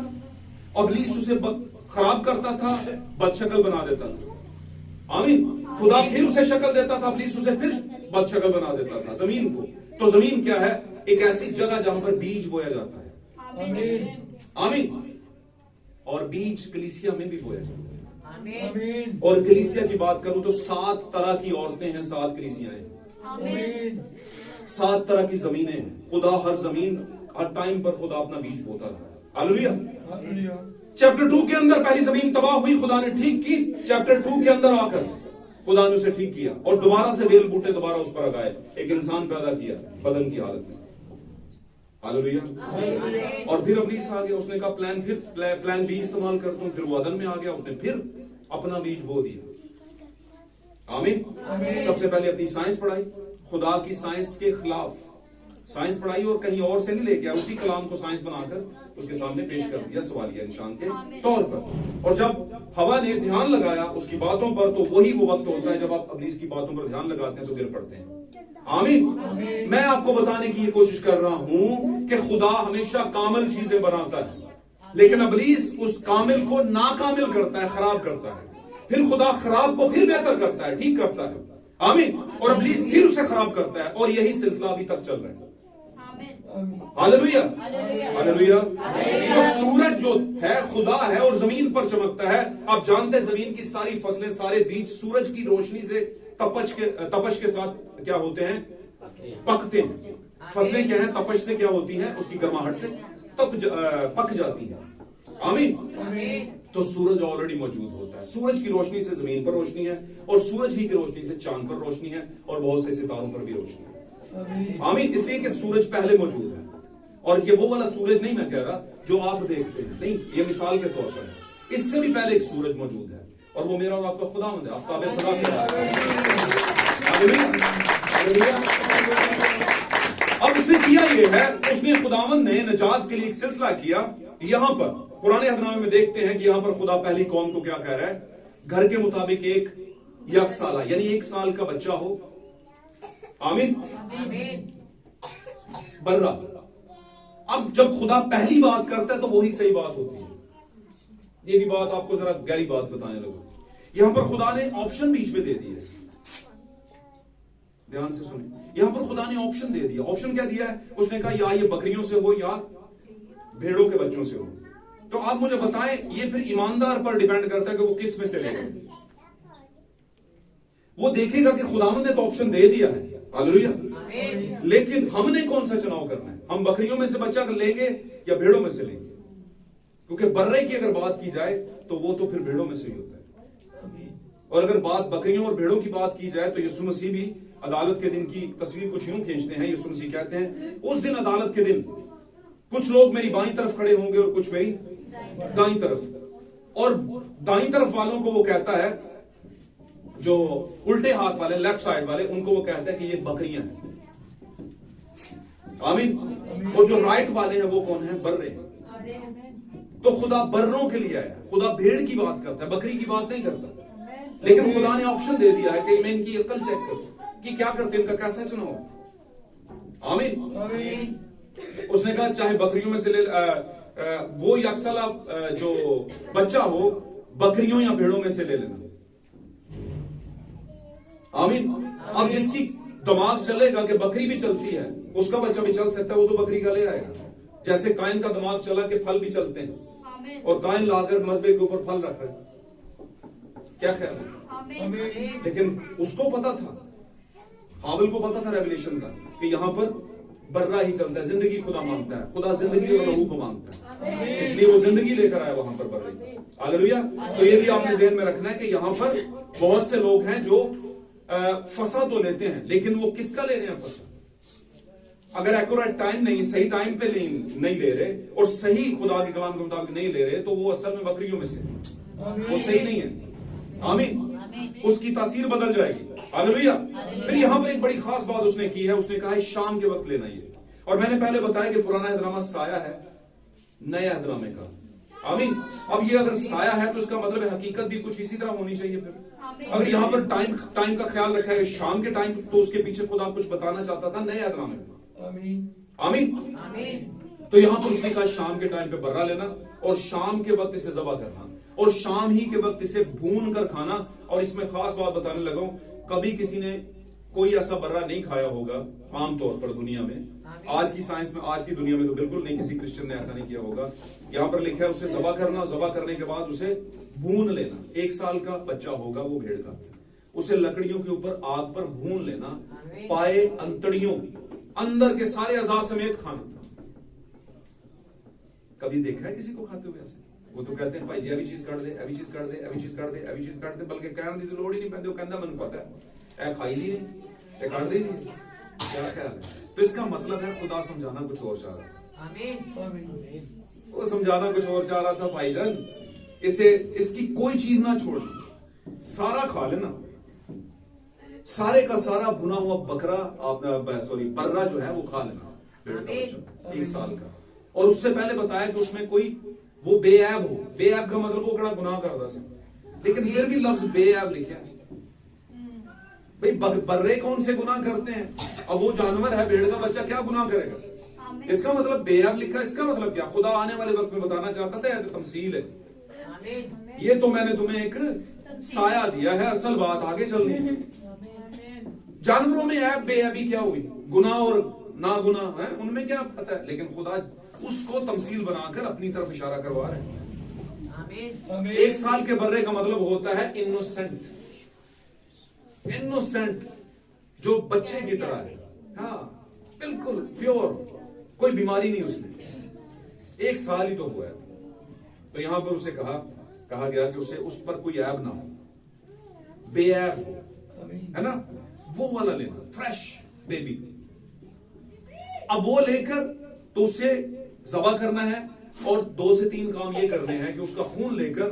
इब्लीस उसे खराब करता था, बदशक्ल बना देता था। आमीन। खुदा फिर उसे शक्ल देता था, इब्लीस उसे फिर बदशक्ल बना देता था जमीन को। तो जमीन क्या है? एक ऐसी जगह जहां पर बीज बोया जाता है। आमीन। और बीज कलीसिया में भी बोया जाता है। आमीन। और कलीसिया की बात करूं तो 7 तरह की औरतें हैं, 7 कलीसियां हैं, 7 तरह की जमीनें हैं। खुदा हर जमीन, हर टाइम पर खुदा अपना बीज बोता रहा। हालेलुया। चैप्टर 2 के अंदर पहली जमीन तबाह हुई, खुदा ने ठीक की। चैप्टर 2 के अंदर आकर खुदा ने उसे ठीक किया और दोबारा से बेल बूटे दोबारा उस पर लगाए, एक इंसान पैदा किया बदन की हालत में। हालेलुया। और फिर इब्लीस आ गया, उसने कहा प्लान बी इस्तेमाल करता हूं, फिर वो अदन में आ गया, उसने फिर अपना बीज बो दिया। आमीन। सबसे पहले अपनी साइंस पढ़ाई, खुदा की साइंस के खिलाफ साइंस पढ़ाई और कहीं और से नहीं लेके आया, उसी कलाम को साइंस बनाकर उसके सामने पेश कर दिया सवालिया निशान के तौर पर। और जब हवा ने ध्यान लगाया उसकी बातों पर, तो वही वो वक्त होता है जब आप इब्लीस की बातों पर ध्यान लगाते हैं तो गिर पड़ते हैं। आमीन। मैं आपको बताने की ये कोशिश कर रहा हूं कि खुदा हमेशा कामिल चीजें बनाता है, लेकिन इब्लीस उस कामिल को नाकामिल करता है, खराब करता है। फिर खुदा खराब को फिर बेहतर करता है, ठीक करता है। आमीन। और इब्लीस फिर उसे खराब करता है, और यही सिलसिला अभी तक चल रहा है। Hallelujah, hallelujah. तो सूरज जो है खुदा है और जमीन पर चमकता है। आप जानते हैं जमीन की सारी फसलें, सारे बीज सूरज की रोशनी से तपश के साथ क्या होते हैं, पकते हैं। फसलें क्या है, तपश से क्या होती है, उसकी गर्माहट से पक जाती है। आमीन। तो सूरज ऑलरेडी मौजूद होता है। सूरज की रोशनी से जमीन पर रोशनी है, और सूरज ही की रोशनी से चांद पर रोशनी है, और बहुत से सितारों पर भी रोशनी है। आमीन। इसलिए कि सूरज पहले मौजूद है, और ये वो वाला सूरज नहीं मैं कह रहा जो आप देखते हैं, नहीं, ये मिसाल के तौर पर है। इससे भी पहले एक सूरज मौजूद है, और वो मेरा और आपका खुदावंद है, आफ्ताब सदा अब उसने किया ये है, उसने खुदावंद ने निजात के लिए एक सिलसिला किया। यहां पर पुराने अहदनामे में देखते हैं कि यहां पर खुदा पहली कौम को क्या कह रहा है, घर के मुताबिक एक यकसाला यानी 1 साल का बच्चा हो। आमीन। बर्रा। अब जब खुदा पहली बात करता है तो वही सही बात होती है। ये भी बात आपको जरा गहरी बात बताने लगूं। यहां पर खुदा ने ऑप्शन बीच में दे दिया है, ध्यान से सुनिए। यहां पर खुदा ने ऑप्शन दे दिया। ऑप्शन क्या दिया है, उसने कहा या ये बकरियों से हो या भेड़ों के बच्चों से हो। तो आप मुझे बताएं, ये फिर ईमानदार पर डिपेंड करता है कि वो किस में से लेगा। वो देखेगा कि खुदावंद ने तो ऑप्शन दे दिया है, हालेलुया, लेकिन हमने कौन सा चुनाव करना है। हम बकरियों में से बच्चा लेंगे या भेड़ों में से लेंगे, क्योंकि बर्रे की अगर बात की जाए तो वो तो फिर भेड़ों में से ही होता है। और अगर बात बकरियों और भेड़ों की बात की जाए तो यीशु मसीह भी अदालत के दिन की तस्वीर कुछ यूं खींचते हैं। यीशु मसीह कहते हैं उस दिन अदालत के दिन कुछ लोग मेरी बाईं तरफ खड़े होंगे और कुछ मेरी दाईं तरफ। और दाईं तरफ वालों को वो कहता है, जो उल्टे हाथ वाले, लेफ्ट साइड वाले, उनको वो कहता है कि ये बकरियां हैं। आमीन। और जो राइट वाले हैं वो कौन है, बर्रे हैं। तो खुदा बर्रों के लिए आया, खुदा भेड़ की बात करता है, बकरी की बात नहीं करता। लेकिन खुदा ने ऑप्शन दे दिया है कि मैं इनकी अकल चेक करूं कि क्या करते हैं, इनका कैसा चुनाव। आमीन। उसने कहा चाहे बकरियों में से ले, वो यकसला जो बच्चा हो बकरियों या भेड़ों में से ले लेना। आमीन। अब जिसकी दिमाग चलेगा कि बकरी भी चलती है, उसका बच्चा भी चल सकता है, वो तो बकरी का ले आएगा। जैसे कायन का दिमाग चला कि फल भी चलते हैं, और कायन लाकर मजबे के ऊपर फल रख रहे हैं। क्या ख्याल है? लेकिन उसको पता था, हाबिल को पता था रेवलेशन का, कि यहां पर बर्रा ही चलता है, जिंदगी खुदा मांगता है, खुदा जिंदगी और लहू को मांगता है, इसलिए वो जिंदगी लेकर आया वहां पर बर्रे। हालेलुया। तो ये भी आपने ज़हन में रखना है कि यहां पर बहुत से लोग हैं जो फसा तो लेते हैं, लेकिन वो किसका ले रहे हैं फसा। अगर एक्यूरेट टाइम नहीं, सही टाइम पे नहीं ले रहे, और सही खुदा के कलाम के मुताबिक नहीं ले रहे, तो वो असल में बकरियों में से, वो सही नहीं है। आमीन। उसकी तासीर बदल जाएगी। हालेलुया। फिर यहां पर एक बड़ी खास बात उसने की है, उसने कहा है शाम के वक्त लेना ये। और मैंने पहले बताया कि पुराना अहदनामा साया है नए अहदनामे का। आमीन। अब ये अगर साया है तो इसका मतलब है हकीकत भी कुछ इसी तरह होनी चाहिए। फिर अगर यहां पर टाइम का ख्याल रखा है शाम के टाइम, तो उसके पीछे खुदा कुछ बताना चाहता था नए अहदनामे में। आमीन। तो यहां पर उसने कहा शाम के टाइम पे बर्रा लेना, और शाम के वक्त इसे ज़बह करना, और शाम ही के वक्त इसे भून कर खाना। और इसमें खास बात बताने लगा, कभी किसी ने कोई ऐसा बर्रा नहीं खाया होगा आमतौर पर दुनिया में, आज की साइंस में, आज की दुनिया में तो बिल्कुल नहीं, किसी क्रिश्चियन ने ऐसा नहीं किया होगा। यहां पर लिखा है उसे ज़बह करना, ज़बह करने के बाद उसे भून लेना। 1 साल का बच्चा होगा वो भेड़ का, उसे लकड़ियों के ऊपर आग पर भून लेना, पाए अंतड़ियों अंदर के सारे अज़ा समेत खाना। कभी देखा है किसी को खाते हुए ऐसे? वो तो कहते हैं भाई जी अभी चीज कर दे, अभी चीज कर दे, अभी चीज कर दे, अभी चीज कर दे, बल्कि कहने की तो लोड़ ही नहीं पैंदी, वो कहता मैंने पता है ए खाई नहीं, ए कर दी नहीं। क्या ख्याल है? तो इसका मतलब है खुदा समझाना कुछ और चाह रहा था। आमीन। वो समझाना कुछ और चाह रहा था, भाईजान इसे इसकी कोई चीज ना छोड़ना, सारा खा लेना, सारे का सारा भुना हुआ बकरा आपने सॉरी बर्रा जो है वो खा लेना, डेढ़ का बच्चा 1 साल का। और उससे पहले बताया कि उसमें कोई वो बेऐब हो। बेऐब का मतलब वो कड़ा गुनाह करता सी, लेकिन फिर भी लफ्ज बेऐब लिखा है। भाई बर्रे कौन से गुनाह करते हैं? अब वो जानवर है, भेड़ का बच्चा क्या गुनाह करेगा? इसका मतलब बेऐब लिखा, इसका मतलब क्या? खुदा आने वाले वक्त में बताना चाहता था, तो तमसील है। ये तो मैंने तुम्हें एक साया दिया है, असल बात आगे चलनी है। जानवरों में ऐब बेऐबी क्या हुई? गुनाह और ना गुनाह है, उनमें क्या पता है, लेकिन खुदा उसको तमसील बनाकर अपनी तरफ इशारा करवा रहे हैं। 1 साल के बर्रे का मतलब होता है इनोसेंट, इनोसेंट जो बच्चे की तरह है। हाँ बिल्कुल प्योर, कोई बीमारी नहीं उसमें, 1 साल ही तो हुआ है। तो यहां पर उसे कहा गया कि उसे उस पर कोई ऐब ना हो, बेऐब हो, है ना, वो वाला लेना, फ्रेश बेबी। अब वो लेकर तो उसे ज़बा करना है, और 2 से 3 काम ये करने हैं कि उसका खून लेकर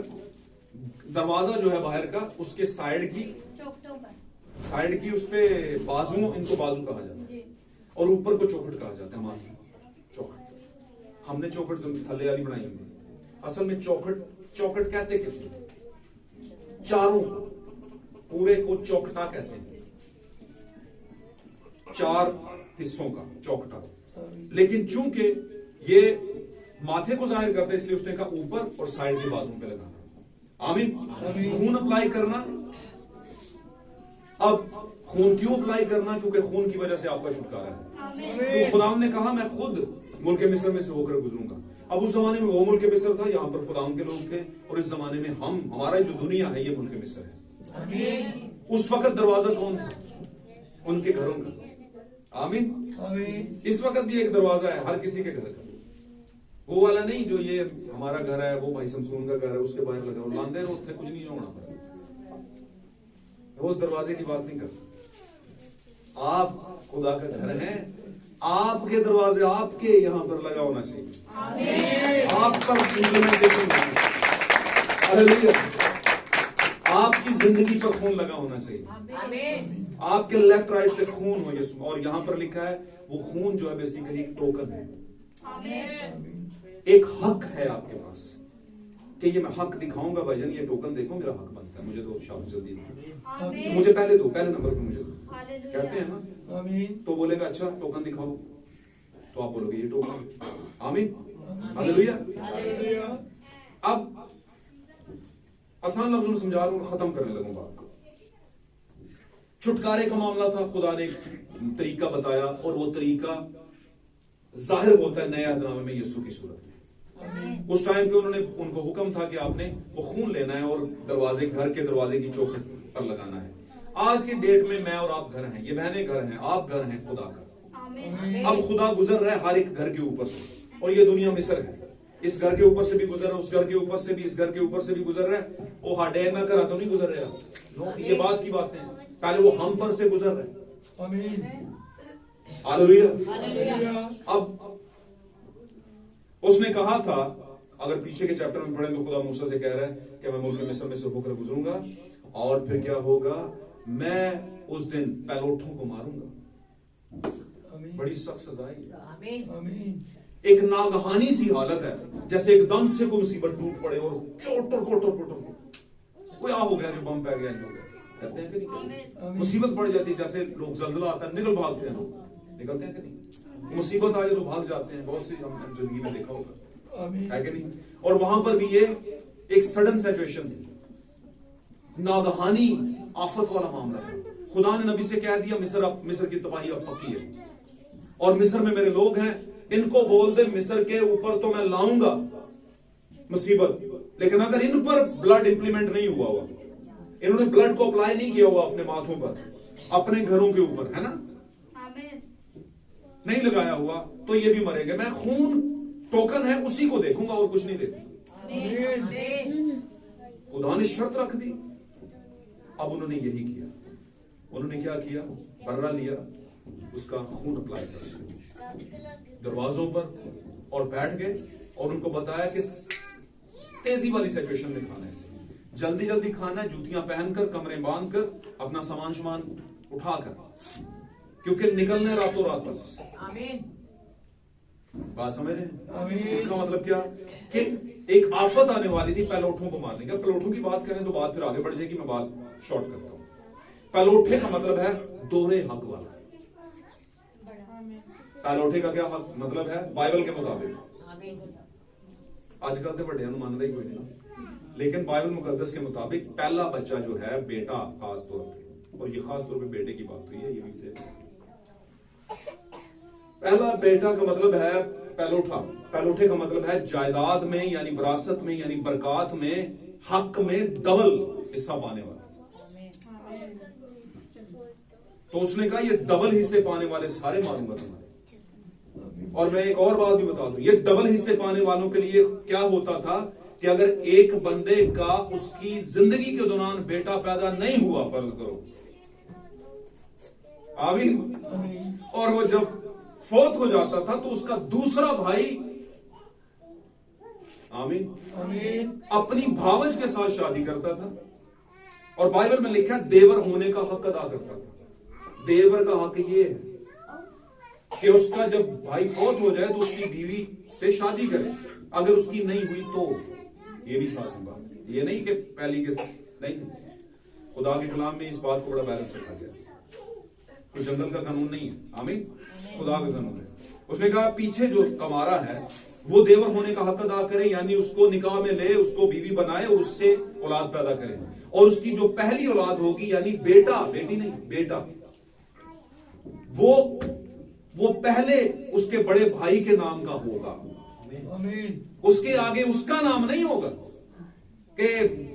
दरवाजा जो है बाहर का, उसके साइड की उस पे बाजुओं, इनको बाजू कहा जाता है, और ऊपर को चौखट कहा जाता है, माथे चौखट। हमने चौखट थल्ले वाली बनाई हुई, असल में चौखट कहते किसी, चारों पूरे को चौखटा कहते हैं, 4 हिस्सों का चौखटा। लेकिन चूंकि ये माथे को जाहिर करता है, इसलिए उसने कहा ऊपर और साइड के बाजुओं पे लगाना। आमीन। खून अप्लाई करना। अब खून क्यों अप्लाई करना? क्योंकि खून की वजह से आपका छुटकारा है। तो खुदा ने कहा मैं खुद मुल्क मिस्र में से होकर गुजरूंगा। अब उस जमाने में वो मुल्क मिस्र था, यहाँ पर खुदा के लोग थे, और इस जमाने में हमारा जो दुनिया है ये मुल्क मिस्र है। उस वक्त दरवाजा कौन था? उनके घरों का। आमीन। इस वक्त भी एक दरवाजा है हर किसी के घर का, वो वाला नहीं जो ये हमारा घर है, वो भाई शमसून का घर है, उसके बाहर लगा हुआ लांदे रोड थे, कुछ नहीं होना पड़ा। उस दरवाजे की बात नहीं करता। आप खुदा का घर हैं, आपके दरवाजे आपके यहां पर लगा होना चाहिए। आप पर इंप्लीमेंटेशन, आपकी जिंदगी पर खून लगा होना चाहिए। आपके लेफ्ट राइट पे खून हो, यीशु। और यहां पर लिखा है वो खून जो है बेसिकली एक टोकन है, एक हक है आपके पास कि ये मैं हक दिखाऊंगा भाईजान, ये टोकन देखो मेरा हक बनता है, मुझे तो शाम जल्दी दो, मुझे पहले दो, पहले नंबर पे मुझे दो, कहते हैं ना। आमीन। तो बोलेगा अच्छा टोकन दिखाओ, तो आप बोलोगे ये टोकन। आमीन, हालेलुया। अब आसान लफ्जों में समझा रहा हूं, खत्म करने लगूं बात को। छुटकारे का मामला था, खुदा ने एक तरीका बताया, और वो तरीका जाहिर होता है नए अहदनामे में यीशु की सूरत में। उस टाइम पे उनको हुक्म था कि आपने वो खून लेना है और घर के दरवाजे की चौखट पर लगाना है। आज के डेट में मैं और आप घर हैं, ये बहनें घर हैं, आप घर हैं खुदा का। अब खुदा गुजर रहा है हर एक घर के ऊपर से, और ये दुनिया मिस्र है, इस घर के ऊपर से भी गुजर रहा है, उस घर के ऊपर से भी, इस घर के ऊपर से भी गुजर रहा है। वो हार्डवेयर ना करा तो नहीं गुजर रहा, ये बात की बात है, पहले वो हम पर से गुजर रहा है। आमीन, हालेलुया। अब उसने कहा था, अगर पीछे के चैप्टर में पढ़ें तो खुदा मूसा से कह रहा है कि मैं मुल्क मिस्र में से होकर गुजरूंगा, और फिर क्या होगा, मैं उस दिन पैलोठों को मारूंगा। बड़ी सख्त सजा है, एक नागहानी सी हालत है, जैसे एकदम से कोई मुसीबत टूट पड़े और चोटर कोई हो गया, जो बम पै गया, कहते हैं कि नहीं, मुसीबत पड़ जाती है, जैसे लोग जल्जला आता है निकल भागते हैं, निकलते हैं कि नहीं, मुसीबत आ जाए तो भाग जाते हैं, बहुत सी हमने जिंदगी में देखा होगा, है कि नहीं। और वहां पर भी ये एक सडन सिचुएशन थी, नागहानी आफत वाला मामला था। खुदा ने नबी से कह दिया मिस्र की तबाही अब पक्की है, और मिस्र में मेरे लोग हैं, इनको बोल दे मिस्र के ऊपर तो मैं लाऊंगा मुसीबत, लेकिन अगर इन पर ब्लड इंप्लीमेंट नहीं हुआ, इन्होंने ब्लड को अप्लाई नहीं किया हुआ अपने माथों पर, अपने घरों के ऊपर, है ना, नहीं लगाया हुआ, तो ये भी मरेंगे। मैं खून टोकन है उसी को देखूंगा और कुछ नहीं देखूंगा। खुदा ने शर्त रख दी। अब उन्होंने यही किया। उन्होंने क्या किया? बर्रा लिया, उसका खून अप्लाई कर दिया दरवाजों पर और बैठ गए और उनको बताया कि तेजी वाली सिचुएशन में खाना है, इसे जल्दी जल्दी खाना है, जूतियां पहनकर, कमरे बांधकर, अपना सामान उठाकर, क्योंकि निकलने रातों रात बस। बात समझ रहे हैं? इसका मतलब क्या कि एक आफत आने वाली थी पहलोठों को मारने का। पहलोठों की बात करें तो बात फिर आगे बढ़ जाएगी, मैं बात शॉर्ट करता हूं। पहलोठे का मतलब है दोहरे हक वाला। पहलोठे का क्या मतलब है बाइबल के मुताबिक? आजकल तो बड़े मानता ही कोई नहीं, लेकिन बाइबल मुकद्दस के मुताबिक पहला बच्चा जो है बेटा, खास तौर पे, और ये खास तौर पे बेटे की बात हुई है, ये भी से पहला बेटा का मतलब है पहलोठा। पहलोठे का मतलब है जायदाद में यानी विरासत में यानी बरकत में, हक में डबल हिस्सा पाने वाला। तो उसने कहा ये डबल हिस्से पाने वाले सारे मारूंगा तुम्हारे। और मैं एक और बात भी बता दूं, ये डबल हिस्से पाने वालों के लिए क्या होता था कि अगर एक बंदे का उसकी जिंदगी के दौरान बेटा पैदा नहीं हुआ, फर्ज करो, आमीन, और वो जब फौत हो जाता था तो उसका दूसरा भाई, आमीन, अपनी भावज के साथ शादी करता था और बाइबल में लिखा है देवर होने का हक अदा करता था। देवर का हक ये है कि उसका जब भाई फौत हो जाए तो उसकी बीवी से शादी करे, अगर उसकी नहीं हुई तो। ये भी साथ में बात, ये नहीं कि पहली के नहीं, खुदा के कलाम में इस बात को बड़ा बैलेंस रखा गया। कोई जंगल का कानून नहीं है, आमीन, खुदा का कानून है। उसने कहा पीछे जो कमारा है वो देवर होने का हक अदा करे, यानी उसको निकाह में ले, उसको बीवी बनाए और उससे औलाद पैदा करे, और उसकी जो पहली औलाद होगी यानी बेटा, बेटी नहीं, बेटा, वो पहले उसके बड़े भाई के नाम का होगा। उसके आगे उसका नाम नहीं होगा कि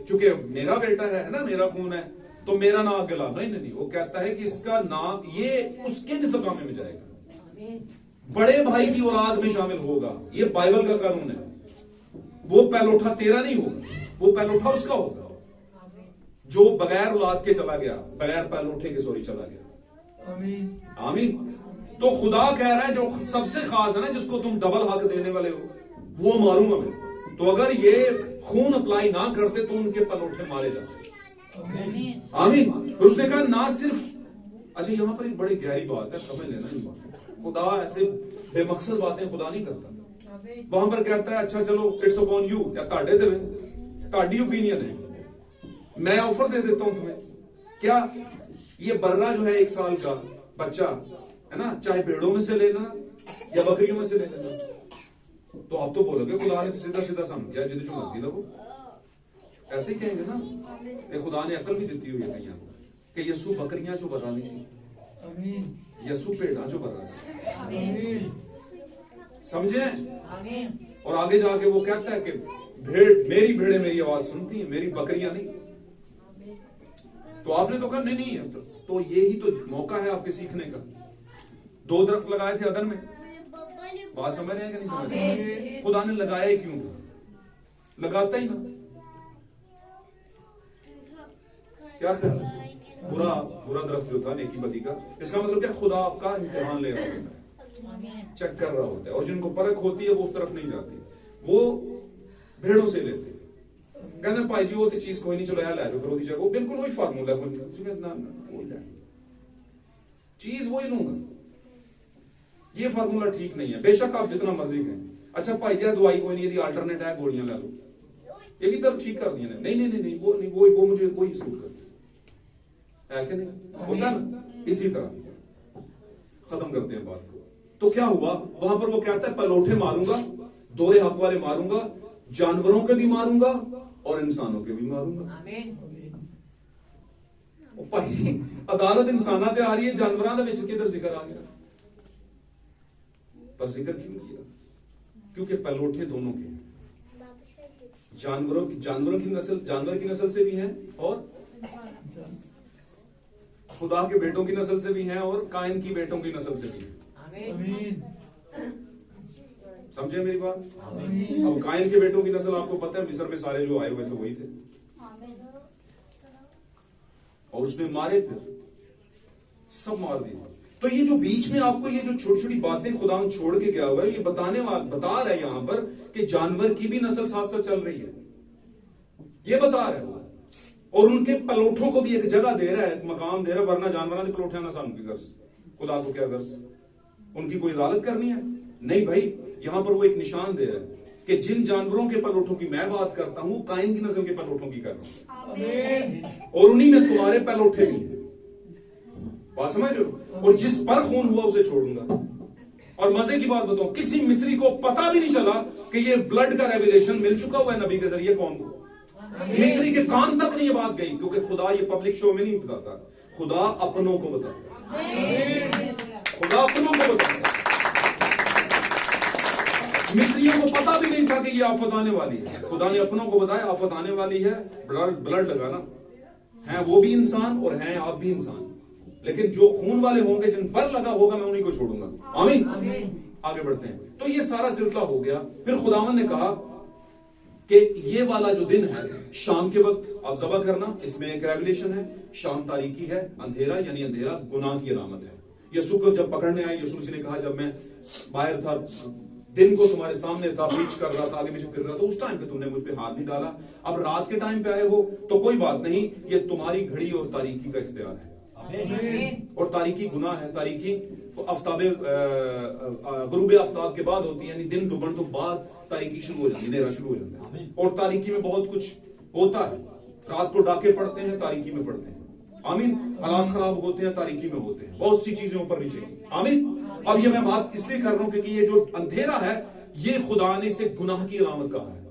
चूंकि मेरा बेटा है ना, मेरा खून है तो मेरा नाम आगे ला। नहीं, वो कहता है कि इसका नाम ये उसके निसबामे में जाएगा, बड़े भाई की औलाद में शामिल होगा। ये बाइबल का कानून है। वो पहलोठा तेरा नहीं होगा, वो पहलोठा उसका होगा जो बगैर औलाद के चला गया, बगैर पहलोठे के चला गया। आमीन। तो खुदा कह रहा है जो सबसे खास है ना, जिसको तुम डबल हक देने वाले हो, वो मारूंगा मैं। तो अगर ये खून अप्लाई ना करते तो उनके पलौठे मारे जाते। आमीन। तो उसने कहा ना सिर्फ, अच्छा यहां पर एक बड़ी गहरी बात है, समझ लेना इस बात। खुदा ऐसे बेमकसद बातें खुदा नहीं करता। वहां पर कहता है अच्छा चलो इट्स अपॉन यू, या ताड़े दे, ताड़ी ओपिनियन है, मैं ऑफर दे देता हूं तुम्हें। क्या ये बर्रा जो है 1 साल का बच्चा है ना, चाहे भेड़ों में से ले लेना या बकरियों में से ले लेना, तो आप तो बोलोगे खुदा ने सीधा सीधा सम किया, जिद जो मर्जी लो, ऐसे ही कहेंगे ना। ये खुदा ने अकल भी दी हुई है कईयां को कि यसू बकरियां जो बर्रा नहीं सी, यसू भेड़ा जो बर्रा सी, समझे? और आगे जाके वो कहता है कि भेड़, मेरी भेड़ें मेरी आवाज सुनती है, मेरी बकरियां नहीं। तो आपने तो कहा नहीं है, तो यही तो मौका है आपके सीखने का। 2 दरख्त लगाए थे अदन में, बात समझ रहे हैं कि नहीं समझ रहे? खुदा ने लगाया ही क्यों? लगाता ही ना। क्या ख्याल है? बुरा दरख्त जो था नेकी बदी का, इसका मतलब क्या? खुदा आपका इम्तिहान ले रहा होता है, चेक कर रहा होता है, और जिनको परख होती है वो उस तरफ नहीं जाती, वो भेड़ों से लेते। कहते भाई जी वो तो चीज कोई नहीं, चलाया लै जाओ फिर ओदी जगह, बिल्कुल वही फार्मूला, चीज वही लूंगा। ये फार्मूला ठीक नहीं है, बेशक आप जितना मर्जी करें। अच्छा भाई जी दवाई कोई नहीं, अल्टरनेट है, गोलियां ले लो, ये भी तरफ ठीक कर दिया नहीं नहीं नहीं नहीं, वो नहीं, वो मुझे कोई सूट करती है कि नहीं, होता ना। इसी तरह खत्म करते हैं बात को। तो क्या हुआ वहां पर? वो कहता है पलौठे मारूंगा, दोहरे हक वाले मारूंगा, जानवरों के भी मारूंगा और इंसानों के भी मारूंगा। भाई अदालत इंसाना ते आ रही है, जानवरों के विच किधर जिक्र आ गया? पर जिक्र क्यों किया? क्योंकि पलौठे दोनों के हैं, जानवरों की नस्ल, जानवर की नस्ल से भी हैं और खुदा के बेटों की नस्ल से भी हैं और कायन की बेटों की नस्ल से भी हैं। समझे मेरी बात? अब कायन के बेटों की नस्ल आपको पता है, मिस्र में सारे जो आए हुए थे वही थे, और उसने मारे, फिर सब मार दिए। तो ये जो बीच में आपको ये जो छोटी छोटी बातें खुदा छोड़ के गया हुआ है, ये बता रहा है यहां पर कि जानवर की भी नस्ल साथ साथ चल रही है, ये बता रहा है। और उनके पलोठों को भी एक जगह दे रहा है, एक मकाम दे रहा है, वरना जानवरों के पलोठे ना सामने की गर्ज, खुदा को क्या गर्ज, उनकी कोई इजाजत करनी है? नहीं भाई, यहां पर वो एक निशान दे रहा है कि जिन जानवरों के पलोठों की मैं बात करता हूं, कायन की नस्ल के पलोठों की कर रहा हूं, और उन्हीं में तुम्हारे पलोठे भी हैं। बात समझ रहे हो? और जिस पर खून हुआ उसे छोड़ूंगा। और मजे की बात बताऊं, किसी मिस्री को पता भी नहीं चला कि ये ब्लड का रेवलेशन मिल चुका हुआ है नबी के जरिए कौन को। मिस्री के कान तक नहीं ये बात गई, क्योंकि खुदा ये पब्लिक शो में नहीं बताता, खुदा अपनों को बताता, खुदा अपनों को बताता। मिस्रियों को पता भी नहीं था कि ये आफत आने वाली है, खुदा ने अपनों को बताया आफत आने वाली है, ब्लड लगाना है। वो भी इंसान और हैं आप भी इंसान, लेकिन जो खून वाले होंगे, जिन पर लगा होगा, मैं उन्हीं को छोड़ूंगा। आमीन। आगे बढ़ते हैं। तो ये सारा सिलसिला हो गया। फिर खुदावन ने कहा कि ये वाला जो दिन है, शाम के वक्त आप ज़बह करना, इसमें एक रेवलेशन है। शाम तारीकी है, अंधेरा, यानी अंधेरा गुनाह की अलामत है। यीशु को जब पकड़ने आए, यीशु मसीह ने कहा, जब मैं बाहर था, दिन को तुम्हारे सामने था, प्रीच कर रहा था, आगे पीछे फिर रहा था, उस टाइम पे तुमने मुझ पे हाथ नहीं डाला। अब रात के टाइम पे आए हो तो कोई बात नहीं, ये तुम्हारी घड़ी और तारीकी का इख्तियार है। और तारीकी गुनाह है। तारीकी आफ्ताबे गुरूब आफ्ताब के बाद होती है, यानी दिन डूबने तो बाद तारीकी शुरू हो जाती है, अंधेरा शुरू हो जाता है। और तारीकी में बहुत कुछ होता है। रात को डाके पड़ते हैं, तारीकी में पड़ते हैं। आमीन। हालात खराब होते हैं, तारीकी में होते हैं, बहुत सी चीजें ऊपर नीचे। आमीन। अब ये मैं बात इसलिए कर रहा हूं क्योंकि ये जो अंधेरा है, ये खुदा ने इसे गुनाह की अलामत कहा है।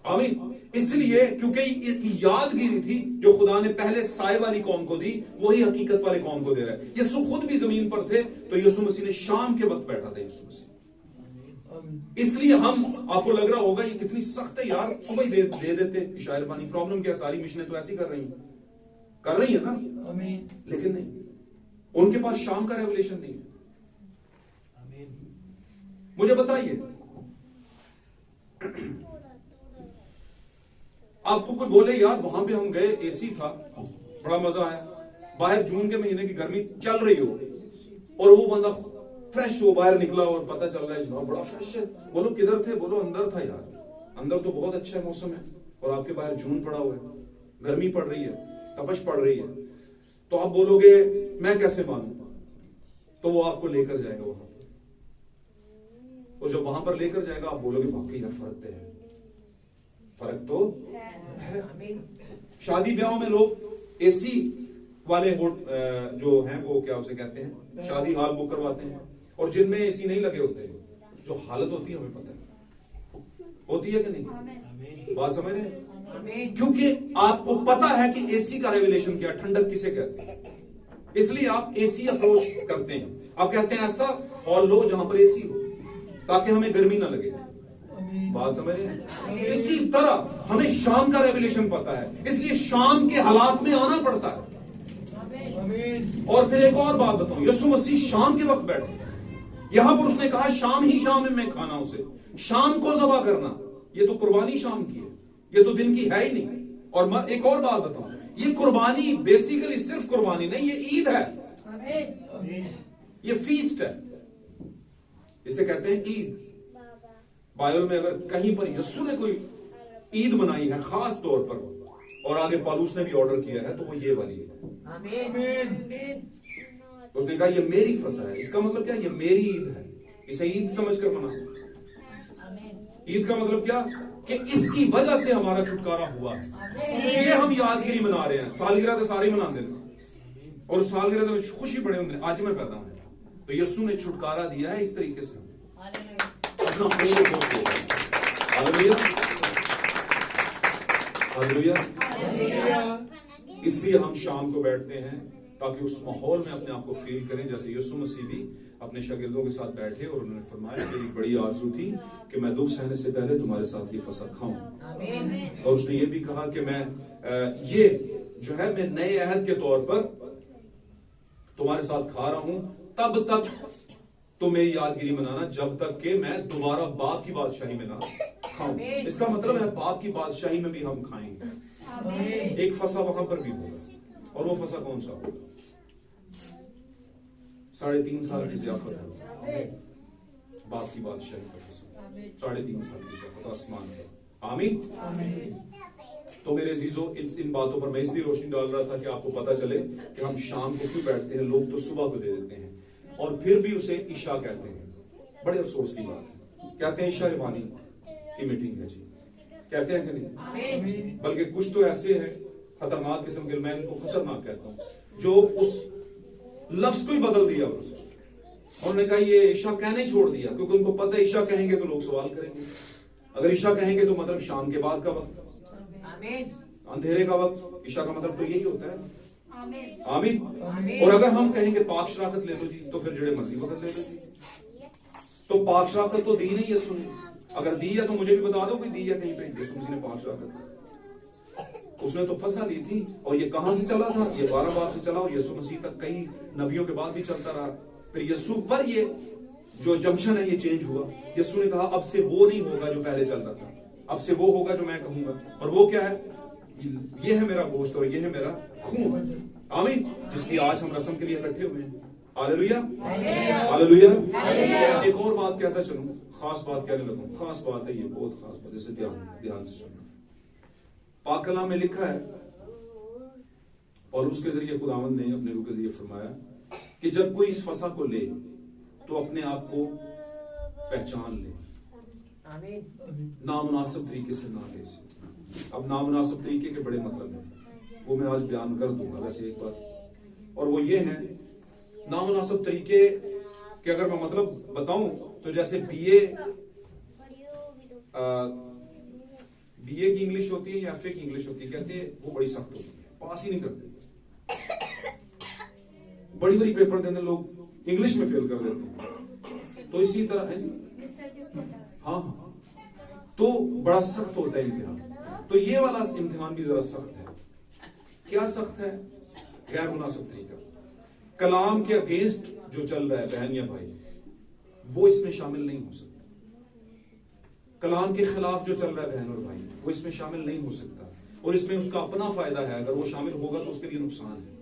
आमीन। इसलिए क्योंकि इसकी यादगिरी थी जो खुदा ने पहले साए वाली कौम को दी, वही हकीकत वाले कौम को दे रहा है। यीशु खुद भी जमीन पर थे, तो यीशु मसीह ने शाम के वक्त बैठा था यीशु मसीह। इसलिए हम, आपको लग रहा होगा ये कितनी सख्त है यार, सुबह ही दे देते शायर बानी। प्रॉब्लम क्या, सारी मिशनें तो ऐसी कर रही है ना। लेकिन नहीं, उनके पास शाम का रेवलेशन नहीं है। मुझे बताइए, आपको कोई बोले यार वहां पे हम गए, एसी था, बड़ा मजा आया, बाहर जून के महीने की गर्मी चल रही हो, और वो बंदा फ्रेश हो बाहर निकला और पता चल रहा है जनाब बड़ा फ्रेश है। बोलो किधर थे? बोलो अंदर था यार, अंदर तो बहुत अच्छा मौसम है, और आपके बाहर जून पड़ा हुआ है, गर्मी पड़ रही है, तपश पड़ रही है। तो आप बोलोगे मैं कैसे मानूं? तो वो आपको लेकर जाएगा वहां, और जब वहां पर लेकर जाएगा आप बोलोगे वाकई यार फर्क तो है, फर्क तो है। शादी ब्याहों में लोग एसी वाले जो हैं, वो क्या उसे कहते हैं, शादी हॉल बुक करवाते हैं, और जिनमें एसी नहीं लगे होते, जो हालत होती है हमें पता है, होती है कि नहीं? बात समझ रहे हैं? क्योंकि आपको पता है कि एसी का रेवलेशन क्या, ठंडक किसे कहते हैं, इसलिए आप एसी अप्रोच करते हैं। आप कहते हैं ऐसा हॉल लो जहां पर एसी हो, ताकि हमें गर्मी ना लगे। बात समझ रहे हैं? इसी तरह हमें शाम का रेवलेशन पता है, इसलिए शाम के हालात में आना पड़ता है। और फिर एक और बात बताऊं, यीशु मसीह शाम के वक्त बैठे, यहां पर उसने कहा शाम ही शाम में खाना, उसे शाम को ज़बह करना, ये तो कुर्बानी शाम की है, ये तो दिन की है ही नहीं। और मैं एक और बात बताऊं, ये कुर्बानी बेसिकली सिर्फ कुर्बानी नहीं, ये ईद है, ये फीस्ट है, इसे कहते हैं ईद। बाइबल में अगर कहीं पर यीशु ने कोई ईद मनाई है खास तौर पर, और आगे पौलुस ने भी ऑर्डर किया है, तो वो ये वाली है। उसने कहा ये मेरी फसह है, इसका मतलब क्या, ये मेरी ईद है, इसे ईद समझकर मना। ईद का मतलब क्या, कि इसकी वजह से हमारा छुटकारा हुआ है, ये हम यादगिरी मना रहे हैं। सालगिरह तो सारे मनाते हैं, और सालगिरह में खुशी बड़े होंगे, आज मैं पैदा हूं, तो यीशु ने छुटकारा दिया है इस तरीके से। इसलिए हम शाम को बैठते हैं ताकि उस माहौल में अपने आप को फील करें, जैसे यीशु मसीह भी अपने शागिर्दों के साथ बैठे और उन्होंने फरमाया मेरी बड़ी आरज़ू थी कि मैं दुख सहने से पहले तुम्हारे साथ ये फसह खाऊं। और उसने ये भी कहा कि मैं ये जो है मैं नए अहद के तौर पर तुम्हारे साथ खा रहा हूं, तब तक तो मेरी यादगिरी मनाना जब तक कि मैं दोबारा बाप की बादशाही में ना खाऊं। इसका मतलब है बाप की बादशाही में भी हम खाएंगे। एक फसा वहां पर भी होगा, और वो फसा कौन सा होगा? 3.5 साल की ज़ियाफत है, बाप की बादशाही का फसा, 3.5 साल की ज़ियाफत आसमान पर। आमीन। तो मेरे अजीजों, इन बातों पर मैं इसलिए रोशनी डाल रहा था कि आपको पता चले कि हम शाम को क्यों बैठते हैं। लोग तो सुबह को दे देते हैं और फिर भी उसे ईशा कहते हैं। बड़े अफसोस की बात है, कहते हैं ईशा रिवानी की मीटिंग है जी, कहते हैं कि नहीं? बल्कि कुछ तो ऐसे हैं खतरनाक किस्म के, मैं इनको खतरनाक कहता हूं, जो उस लफ्ज को ही बदल दिया। उन्होंने कहा ये ईशा कहना ही छोड़ दिया, क्योंकि उनको पता है ईशा कहेंगे तो लोग सवाल करेंगे। अगर ईशा कहेंगे तो मतलब शाम के बाद का वक्त, अंधेरे का वक्त। ईशा का मतलब तो यही होता है। आमीन। और अगर हम कहेंगे पाक शराकत ले लो जी, तो फिर जड़े मर्जी वक्त ले लो जी। तो पाक शराकत तो दी नहीं यसू ने। अगर दी है तो मुझे भी बता दो कि दी है कहीं पे यसू मसीह ने पाक शराकत। उसने तो फंसा ली थी, और ये कहां से चला था? ये 12 बार से चला, और यसू मसीह तक कई नबियों के बाद भी चलता रहा। फिर यसू पर ये जो जंक्शन है ये चेंज हुआ। यसू ने कहा अब से वो नहीं होगा जो पहले चल रहा था, अब से वो होगा जो मैं कहूंगा। और वो क्या है? ये है मेरा गोश्त और ये है मेरा खून। आमीन। जिसकी आज हम रस्म के लिए इकट्ठे हुए हैं। Hallelujah, hallelujah. एक और बात कहता चलूं, खास बात कहने लगूं। खास बात है ये, बहुत खास बात, इसे ध्यान से सुनना। पाक कलाम में लिखा है, पौलुस के जरिए खुदावंद ने अपने रूह के जरिए फरमाया कि जब कोई इस फसा को ले तो अपने आप को पहचान ले, नामुनासिब तरीके से ना ले। अब नामुनासिब तरीके के बड़े मतलब हैं, वो मैं आज बयान कर दूंगा वैसे एक बार, और वो ये है नामुनासिब तरीके के। अगर मैं मतलब बताऊं तो जैसे बीए की इंग्लिश होती है या एफए की इंग्लिश होती है, कहते हैं वो बड़ी सख्त होती है, पास ही नहीं करते। बड़ी बड़ी पेपर देने लोग इंग्लिश में फेल कर देते हैं। तो इसी तरह है जी, हाँ, तो बड़ा सख्त होता है इम्तिहान। तो ये वाला इम्तिहान भी जरा सख्त है। क्या सख्त है? गैर मुनासिब तरीका, कलाम के अगेंस्ट जो चल रहा है बहन या भाई, वो इसमें शामिल नहीं हो सकता। कलाम के खिलाफ जो चल रहा है बहन और भाई, वो इसमें शामिल नहीं हो सकता। और इसमें उसका अपना फायदा है, अगर वो शामिल होगा तो उसके लिए नुकसान है।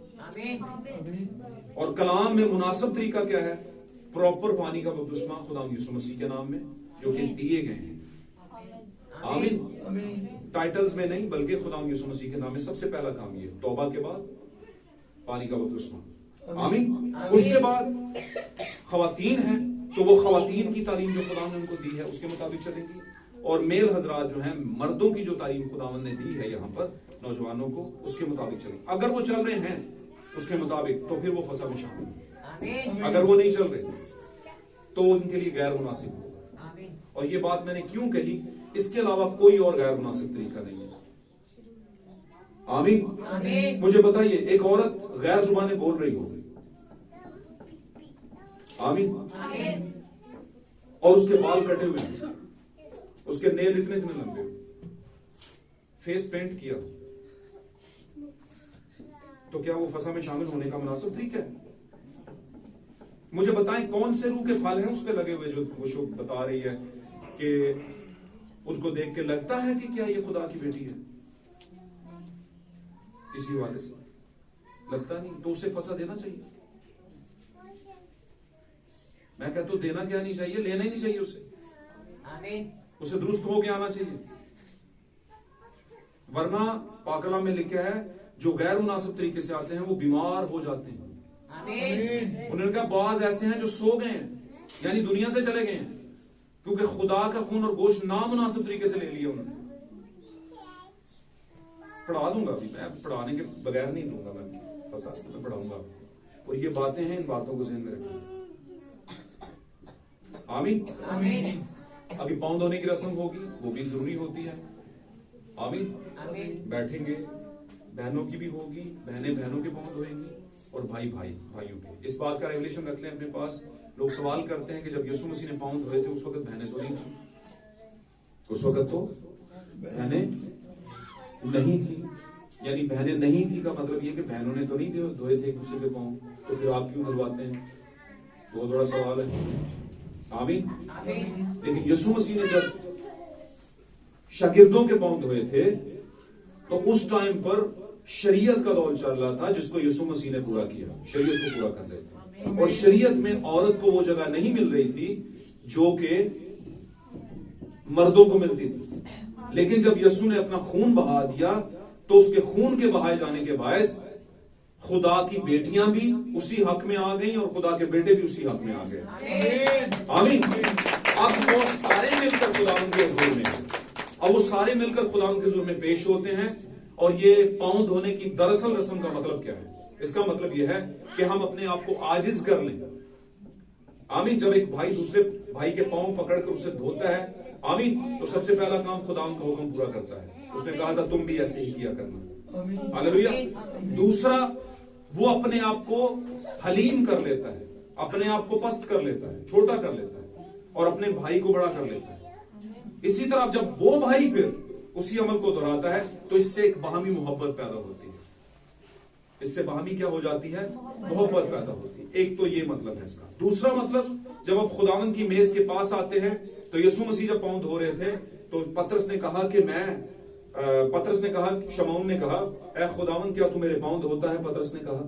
और कलाम में मुनासिब तरीका क्या है? प्रॉपर पानी का बपतिस्मा खुदा यीशु मसीह के नाम में, जो कि दिए गए हैं। आमीन। टाइटल्स में नहीं, बल्कि खुदा यीशु मसीह के नाम में सबसे पहला काम ये, तौबा के बाद पानी का बपतिस्मा। आमीन। उसके बाद खवातीन है, तो वो खवातीन की तालीम जो खुदा ने उनको दी है उसके मुताबिक चलेंगी। और मेल हजरात जो हैं, मर्दों की जो तालीम खुदावंद ने दी है यहाँ पर नौजवानों को, उसके मुताबिक चलेंगे। अगर वो चल रहे हैं उसके मुताबिक तो फिर वो फसा में शामिल है। अगर वो नहीं चल रहे तो वो उनके लिए गैर मुनासिब होगा। और ये बात मैंने क्यों कही? इसके अलावा कोई और गैर मुनासिब तरीका नहीं है। आमीन। मुझे बताइए, एक औरत गैर जुबानें बोल रही होगी, आमीन, और उसके बाल कटे हुए हैं, उसके नेल इतने इतने लंबे, फेस पेंट किया, तो क्या वो फसा में शामिल होने का मुनासिब तरीका है? मुझे बताएं कौन से रूह के फल हैं उस पे लगे हुए, जो वो शो बता रही है कि उसको देख के लगता है कि क्या ये खुदा की बेटी है? इसी वाले से लगता नहीं, तो उसे फसा देना चाहिए। मैं कहता हूं देना क्या नहीं चाहिए, लेना ही नहीं चाहिए उसे। उसे दुरुस्त होके आना चाहिए। वरना पाकला में लिखा है जो गैर मुनासिब तरीके से आते हैं वो बीमार हो जाते हैं। उन्होंने कहा बाज ऐसे हैं जो सो गए हैं, यानी दुनिया से चले गए हैं, क्योंकि खुदा का खून और गोश्त नामुनासिब तरीके से ले लिया उन्होंने। पढ़ा दूंगा अभी, मैं पढ़ाने के बगैर नहीं दूंगा, मैं फसा मैं पढ़ाऊंगा। और ये बातें हैं, इन बातों को ज़हन में रखें। आमीन। अभी पाँव धोने की रस्म होगी, वो भी जरूरी होती है। आमीन। बैठेंगे, बहनों की भी होगी, बहनें बहनों के पाँव धोएंगी और भाइयों के। इस बात का रेवलेशन रख लें अपने पास। लोग सवाल करते हैं कि जब यीशु मसीह ने पाँव धोए थे उस वक्त बहनें तो नहीं थी, उस वक्त तो बहनें नहीं थी। यानी बहनें नहीं थी का मतलब ये कि बहनों ने तो नहीं धोए थे एक दूसरे के पाँव, तो फिर आप क्यों धुलवाते हैं? बहुत बड़ा सवाल है। आमीन। लेकिन यीशु मसीह ने जब शागिर्दों के पांव धोए थे तो उस टाइम पर शरीयत का दौर चल रहा था जिसको यीशु मसीह ने पूरा किया, शरीयत को पूरा कर रहे थे। और शरीयत में औरत को वो जगह नहीं मिल रही थी जो कि मर्दों को मिलती थी। लेकिन जब यीशु ने अपना खून बहा दिया तो उसके खून के बहाए जाने के बायस खुदा की बेटियां भी उसी हक में आ गई और खुदा के बेटे भी उसी हक में आ गए। आमीन। अब वो सारे मिलकर खुदावंद के हुजूर में, अब वो सारे मिलकर खुदावंद के हुजूर में पेश होते हैं। और ये पांव धोने की दरअसल रस्म का मतलब क्या है? इसका मतलब यह है कि हम अपने आप को आजिज कर लें। आमीन। जब एक भाई दूसरे भाई के पांव पकड़कर उसे धोता है, आमीन, तो सबसे पहला काम खुदावंद का हुक्म पूरा करता है। उसने कहा था तुम भी ऐसे ही किया करना। हालेलुया। दूसरा, वो अपने आप को हलीम कर लेता है, अपने आप को पस्त कर लेता है, छोटा कर लेता है और अपने भाई को बड़ा कर लेता है। इसी तरह जब वो भाई फिर उसी अमल को दोहराता है तो इससे एक बाहमी मोहब्बत पैदा होती है। इससे बाहमी क्या हो जाती है? मोहब्बत पैदा होती है। एक तो ये मतलब है इसका। दूसरा मतलब, जब आप खुदावंद की मेज के पास आते हैं तो यीशु मसीह जब पांव धो रहे थे तो पतरस ने कहा कि शमौन ने कहा, ऐ खुदावंद क्या तू मेरे पांव धोता है? पतरस ने कहा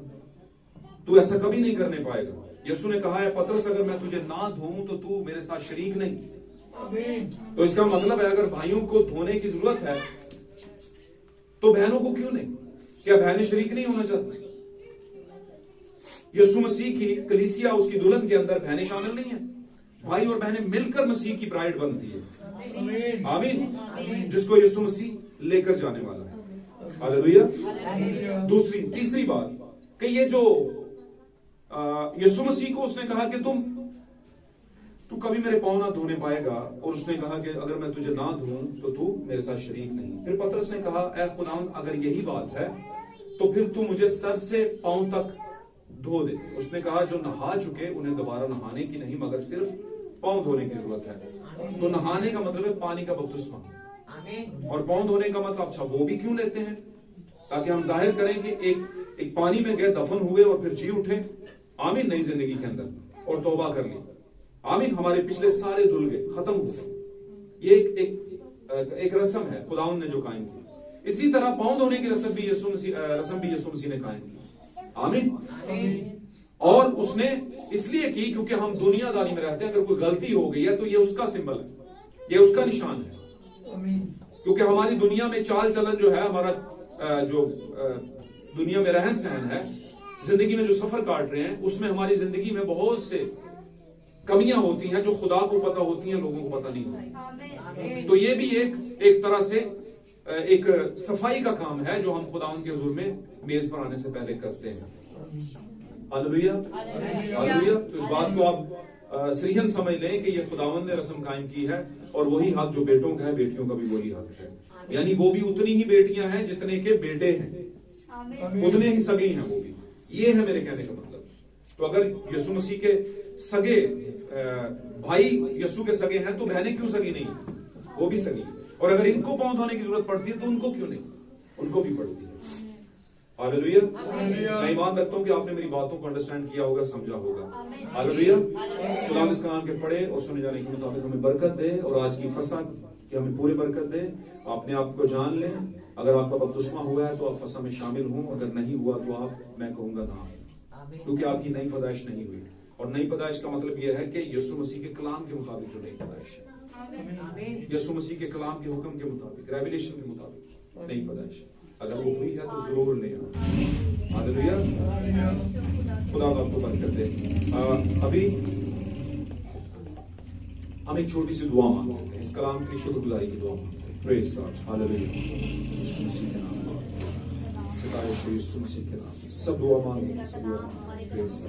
तू ऐसा कभी नहीं करने पाएगा। यीशु ने कहा, है पतरस, अगर मैं तुझे ना धोऊं तो तू मेरे साथ शरीक नहीं। तो इसका मतलब है अगर भाइयों को धोने की जरूरत है तो बहनों को क्यों नहीं? क्या बहनें शरीक नहीं होना चाहती? यीशु मसीह की कलीसिया, उसकी दुल्हन के अंदर बहनें शामिल नहीं है। भाई और बहनें मिलकर मसीह की ब्राइड बनती है। आमीन। जिसको यीशु मसीह लेकर जाने वाला है। हालेलुया। तीसरी बात कि ये जो यीशु मसीह को उसने कहा कि तू कभी मेरे पांव ना धोने पाएगा, और उसने कहा कि अगर मैं तुझे ना धोऊं तो तू मेरे साथ शरीक नहीं। फिर पतरस ने कहा, ऐ खुदावंद अगर यही बात है तो फिर तू मुझे सर से पांव तक धो दे। उसने कहा, जो नहा चुके उन्हें दोबारा नहाने की नहीं मगर सिर्फ पांव धोने की जरूरत है। तो नहाने का मतलब है पानी का बपतिस्मा, और पांव धोने का मतलब, अच्छा वो भी क्यों लेते हैं? ताकि हम जाहिर करें कि एक पानी में गए, दफन हुए और फिर जी उठे, आमीन, नई जिंदगी के अंदर, और तौबा कर ली। आमीन। हमारे पिछले सारे धुल गए, खत्म हो गए। ये एक रस्म है खुदावंद ने जो कायम की। इसी तरह पांव धोने की रस्म भी यीशु मसीह ने कायम की। आमीन। और उसने इसलिए की क्योंकि हम दुनियादारी में रहते हैं। अगर कोई गलती हो गई है तो ये उसका सिंबल है, ये उसका निशान है। क्योंकि हमारी दुनिया में चाल चलन जो है, हमारा जो दुनिया में रहन सहन है, जिंदगी में जो सफर काट रहे हैं, उसमें हमारी जिंदगी में बहुत से कमियां होती हैं जो खुदा को पता होती हैं, लोगों को पता नहीं होती। तो ये भी एक तरह से एक सफाई का काम है जो हम खुदावंद के हुजूर में मेज पर आने से पहले करते हैं। हालेलुया। हालेलुया। तो इस बात को आप सहीहन समझ लें कि ये खुदावंद ने रस्म कायम की है, और वही हक जो बेटों का है, बेटियों का भी वही हक है। यानी वो भी उतनी ही बेटियां हैं जितने के बेटे हैं, उतने ही सगे हैं वो भी। ये है मेरे कहने का मतलब। तो अगर यीशु मसीह के सगे भाई यीशु के सगे हैं तो बहनें क्यों सगी नहीं? वो भी सगी। और अगर इनको पांव धोने की जरूरत पड़ती है तो उनको क्यों नहीं? उनको भी पड़ती है। हालेलुया। मैं ईमान रखता हूं कि आपने मेरी बातों को अंडरस्टैंड किया होगा, समझा होगा। हालेलुया। खुदा इसका नाम के पढ़े और सुने जाने के मुताबिक हमें बरकत दे, और आज की फसा कि हमें पूरी बरकत दे। अपने आप को जान लें। अगर आपका बपतिस्मा हुआ है तो आप फसा में शामिल हों, अगर नहीं हुआ तो मैं कहूंगा ना, क्योंकि आपकी नई पैदाइश नहीं हुई। और नई पैदाइश का मतलब यह है कि यीशु मसीह के कलाम के मुताबिक जो नई पैदाइश है, यीशु मसीह के कलाम के हुक्म के मुताबिक, रेवलेशन के मुताबिक नई पैदाइश अगर वो हुई है तो जरूर ले आना। हालेलुया। खुदा आपको बरकत दे। अभी हम एक छोटी सी दुआ मांगते हैं, इस कलाम की शुक्रगुजारी की दुआ मांगते हैं। Praise God. हालेलुया। यीशु मसीह के नाम में, सितारे यीशु मसीह के नाम में सब दुआ मांगेंगे, सब दुआ मांगेंगे। प्रेज